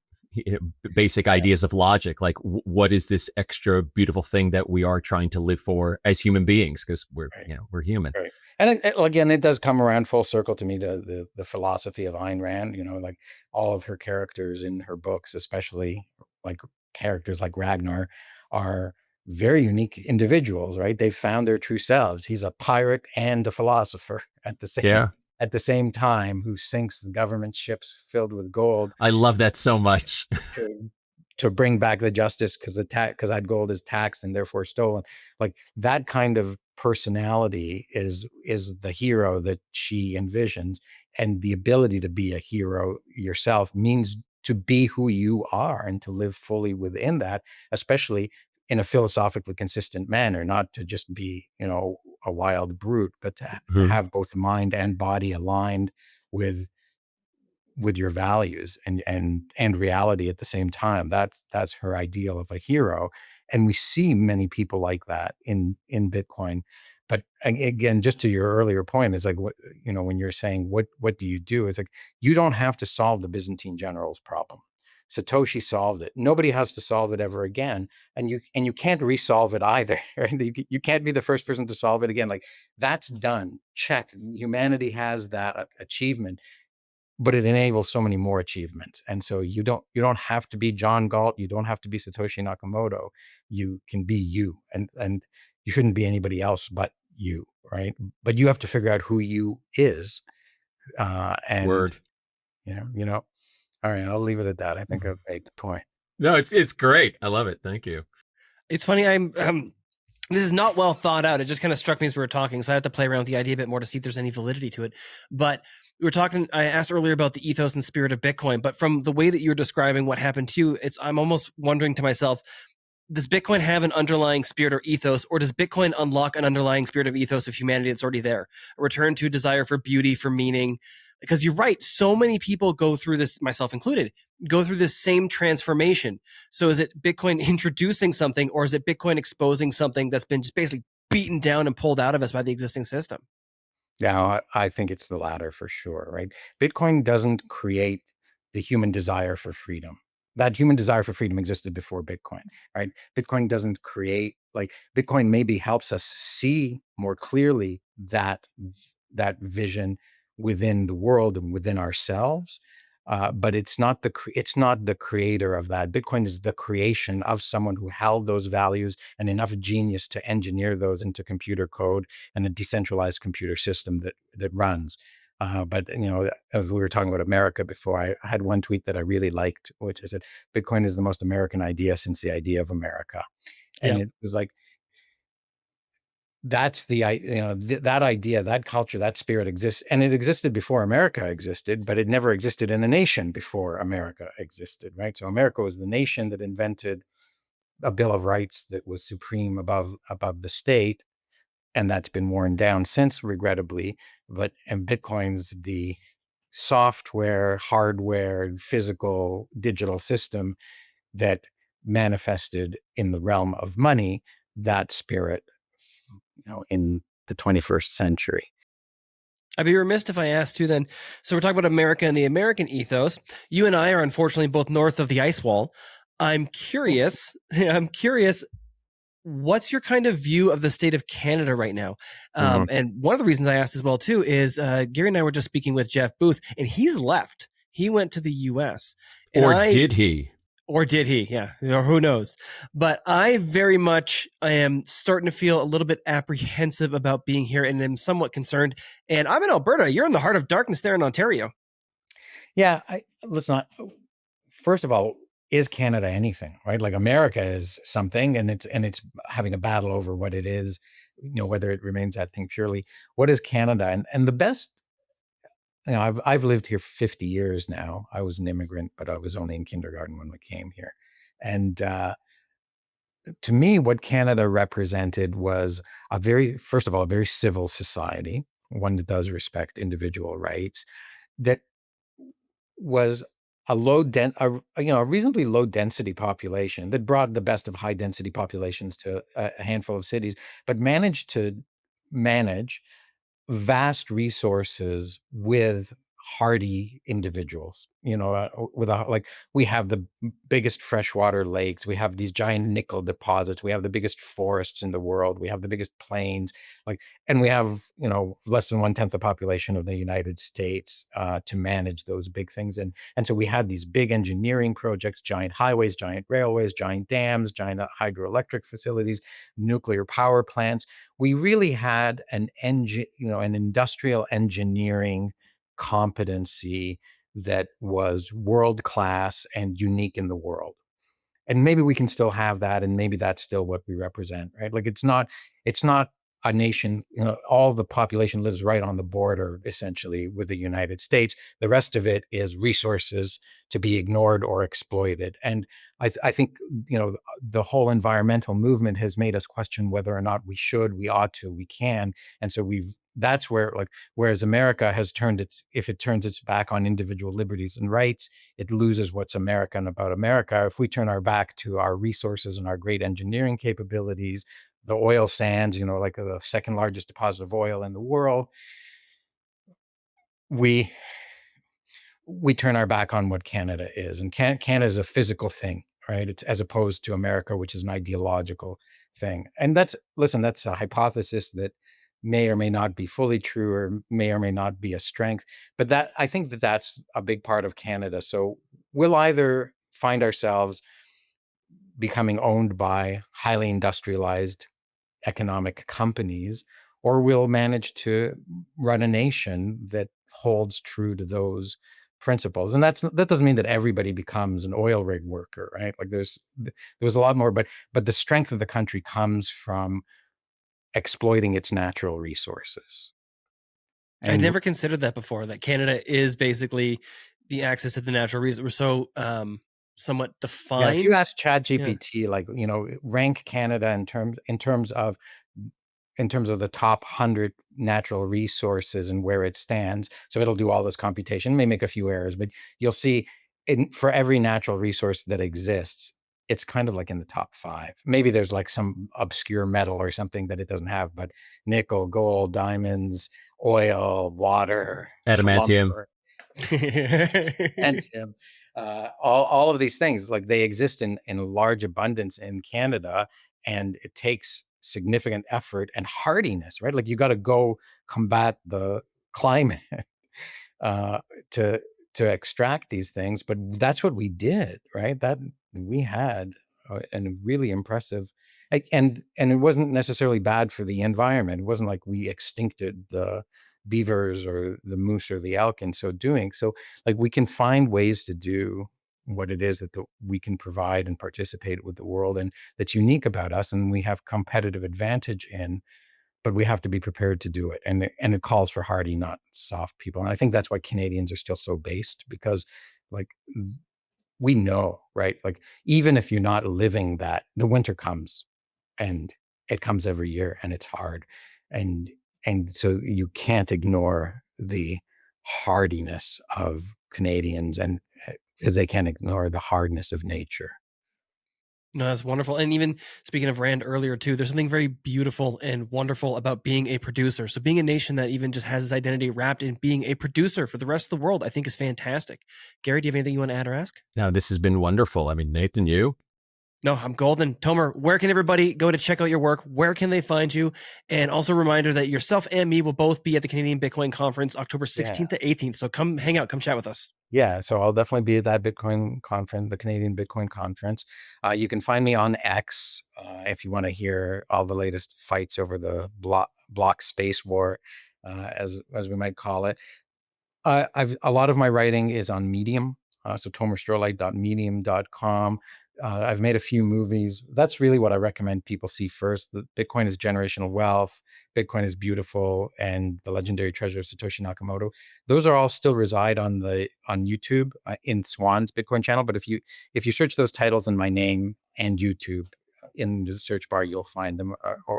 basic ideas of logic. Like, what is this extra beautiful thing that we are trying to live for as human beings? Because we're human. Right. And again, it does come around full circle to me to the philosophy of Ayn Rand. Like all of her characters in her books, especially like characters like Ragnar, are very unique individuals, right? They've found their true selves. He's a pirate and a philosopher at the same time, who sinks the government ships filled with gold. I love that so much. to bring back the justice, because that gold is taxed and therefore stolen. Like that kind of personality is the hero that she envisions. And the ability to be a hero yourself means to be who you are and to live fully within that, especially in a philosophically consistent manner, not to just be, a wild brute, but to Mhm. have both mind and body aligned with your values and reality at the same time. That's her ideal of a hero, and we see many people like that in Bitcoin. But again, just to your earlier point, is like, what, when you're saying what do you do, it's like, you don't have to solve the Byzantine generals problem. Satoshi solved it. Nobody has to solve it ever again, and you can't resolve it either. Right? You can't be the first person to solve it again. Like, that's done. Check. Humanity has that achievement, but it enables so many more achievements. And so you don't have to be John Galt. You don't have to be Satoshi Nakamoto. You can be you, and you shouldn't be anybody else but you, right? But you have to figure out who you is. And Word. all right, I'll leave it at that. I think I've made the point. No, it's great. I love it. Thank you. It's funny. This is not well thought out. It just kind of struck me as we were talking, so I had to play around with the idea a bit more to see if there's any validity to it. But we were talking. I asked earlier about the ethos and spirit of Bitcoin, but from the way that you were describing what happened to you, I'm almost wondering to myself, does Bitcoin have an underlying spirit or ethos, or does Bitcoin unlock an underlying spirit of ethos of humanity that's already there? A return to desire for beauty, for meaning. Because you're right, so many people go through this, myself included, go through this same transformation. So is it Bitcoin introducing something, or is it Bitcoin exposing something that's been just basically beaten down and pulled out of us by the existing system? Now, I think it's the latter for sure, right? Bitcoin doesn't create the human desire for freedom. That human desire for freedom existed before Bitcoin, right? Bitcoin doesn't create, like, Bitcoin maybe helps us see more clearly that vision within the world and within ourselves. But it's not the creator of that. Bitcoin is the creation of someone who held those values and enough genius to engineer those into computer code and a decentralized computer system that runs. But as we were talking about America before, I had one tweet that I really liked, which is that Bitcoin is the most American idea since the idea of America. And Yeah. it was like, that's that idea, that culture, that spirit exists, and it existed before America existed, but it never existed in a nation before America existed, right? So America was the nation that invented a Bill of Rights that was supreme above the state, and that's been worn down since, regrettably. And Bitcoin's the software, hardware, physical, digital system that manifested in the realm of money that spirit, in the 21st century. I'd be remiss if I asked you then. So we're talking about America and the American ethos. You and I are unfortunately both north of the ice wall. I'm curious. I'm curious. What's your kind of view of the state of Canada right now? And one of the reasons I asked as well too is Gary and I were just speaking with Jeff Booth, and he's left. He went to the U.S. Did he? Or did he? Yeah, or who knows? But I very much am starting to feel a little bit apprehensive about being here, and am somewhat concerned. And I'm in Alberta. You're in the heart of darkness there in Ontario. Yeah, listen. First of all, is Canada anything, right? Like, America is something, and it's having a battle over what it is, whether it remains that thing purely. What is Canada? And the best, I've lived here for 50 years now. I was an immigrant, but I was only in kindergarten when we came here. And to me, what Canada represented was first of all, a very civil society, one that does respect individual rights, that was a reasonably low density population that brought the best of high density populations to a handful of cities, but managed to manage vast resources with hardy individuals. We have the biggest freshwater lakes, we have these giant nickel deposits, we have the biggest forests in the world, we have the biggest plains, and we have less than 1/10 the population of the United States to manage those big things. And so we had these big engineering projects, giant highways, giant railways, giant dams, giant hydroelectric facilities, nuclear power plants. We really had an industrial engineering competency that was world class and unique in the world. And maybe we can still have that, and maybe that's still what we represent, right? Like, it's not a nation, all the population lives right on the border, essentially, with the United States. The rest of it is resources to be ignored or exploited. And I think, the whole environmental movement has made us question whether or not we should, we ought to, we can. And so that's where, whereas America has if it turns its back on individual liberties and rights, it loses what's American about America. If we turn our back to our resources and our great engineering capabilities, the oil sands, like the second largest deposit of oil in the world, we turn our back on what Canada is. And Canada is a physical thing, right? It's as opposed to America, which is an ideological thing. And that's a hypothesis that may or may not be fully true, or may not be a strength. But I think that's a big part of Canada. So we'll either find ourselves becoming owned by highly industrialized economic companies, or we'll manage to run a nation that holds true to those principles. And that doesn't mean that everybody becomes an oil rig worker, right? There's a lot more, but the strength of the country comes from exploiting its natural resources. And I'd never considered that before, that Canada is basically the access to the natural resources. We're so somewhat defined. Yeah, if you ask ChatGPT, rank Canada in terms of the top 100 natural resources and where it stands. So it'll do all this computation, it may make a few errors, but you'll see for every natural resource that exists, it's kind of like in the top 5. Maybe there's some obscure metal or something that it doesn't have, but nickel, gold, diamonds, oil, water, adamantium, and all of these things, they exist in large abundance in Canada, and it takes significant effort and hardiness, right? You got to go combat the climate to extract these things. But that's what we did, right? That we had a really impressive, and it wasn't necessarily bad for the environment. It wasn't like we extincted the beavers or the moose or the elk in so doing. So we can find ways to do what it is that we can provide and participate with the world, and that's unique about us, and we have competitive advantage in, but we have to be prepared to do it. And it calls for hardy, not soft people. And I think that's why Canadians are still so based, because we know, right? Even if you're not living that, the winter comes, and it comes every year, and it's hard. And so you can't ignore the hardiness of Canadians, and because they can't ignore the hardness of nature. No, that's wonderful. And even speaking of Rand earlier too, there's something very beautiful and wonderful about being a producer. So being a nation that even just has its identity wrapped in being a producer for the rest of the world, I think is fantastic. Gary, do you have anything you want to add or ask? No, this has been wonderful. I mean, Nathan, you? No, I'm golden. Tomer, where can everybody go to check out your work? Where can they find you? And also a reminder that yourself and me will both be at the Canadian Bitcoin Conference, October 16th to 18th. So come hang out, come chat with us. Yeah, so I'll definitely be at that Bitcoin conference, the Canadian Bitcoin Conference. You can find me on X if you want to hear all the latest fights over the block space war, as we might call it. A lot of my writing is on Medium, so tomerstrolight.medium.com. I've made a few movies. That's really what I recommend people see first. The Bitcoin is generational wealth, Bitcoin is beautiful, and The Legendary Treasure of Satoshi Nakamoto. Those are all still reside on YouTube in Swan's Bitcoin channel. But if you search those titles in my name and YouTube in the search bar, you'll find them,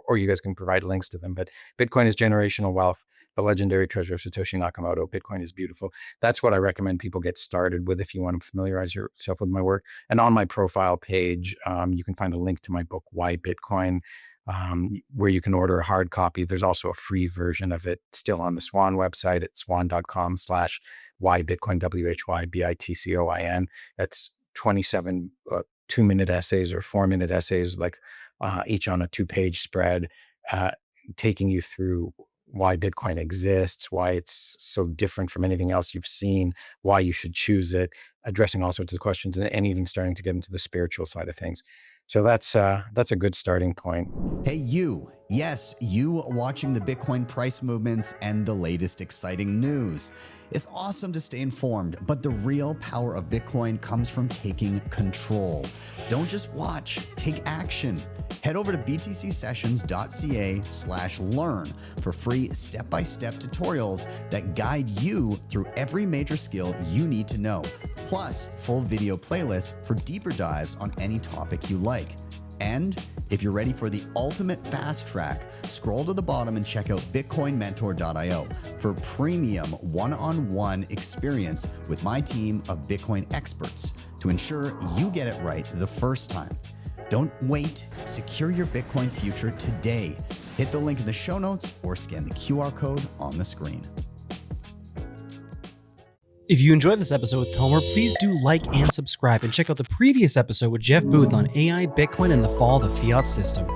or you guys can provide links to them. But Bitcoin is generational wealth, The Legendary Treasure of Satoshi Nakamoto, Bitcoin is beautiful. That's what I recommend people get started with if you want to familiarize yourself with my work. And on my profile page, you can find a link to my book, Why Bitcoin, where you can order a hard copy. There's also a free version of it still on the Swan website at swan.com/whybitcoin, WHYBITCOIN. That's 27 2-minute essays or 4-minute essays, each on a 2-page spread, taking you through why Bitcoin exists, why it's so different from anything else you've seen, why you should choose it, addressing all sorts of questions, and even starting to get into the spiritual side of things. So that's a good starting point. Hey, you. Yes, you watching the Bitcoin price movements and the latest exciting news. It's awesome to stay informed, but the real power of Bitcoin comes from taking control. Don't just watch, take action. Head over to btcsessions.ca/learn for free step-by-step tutorials that guide you through every major skill you need to know, plus full video playlists for deeper dives on any topic you like. And if you're ready for the ultimate fast track, scroll to the bottom and check out bitcoinmentor.io for premium one-on-one experience with my team of Bitcoin experts to ensure you get it right the first time. Don't wait. Secure your Bitcoin future today. Hit the link in the show notes or scan the QR code on the screen. If you enjoyed this episode with Tomer, please do like and subscribe, and check out the previous episode with Jeff Booth on AI, Bitcoin, and the fall of the fiat system.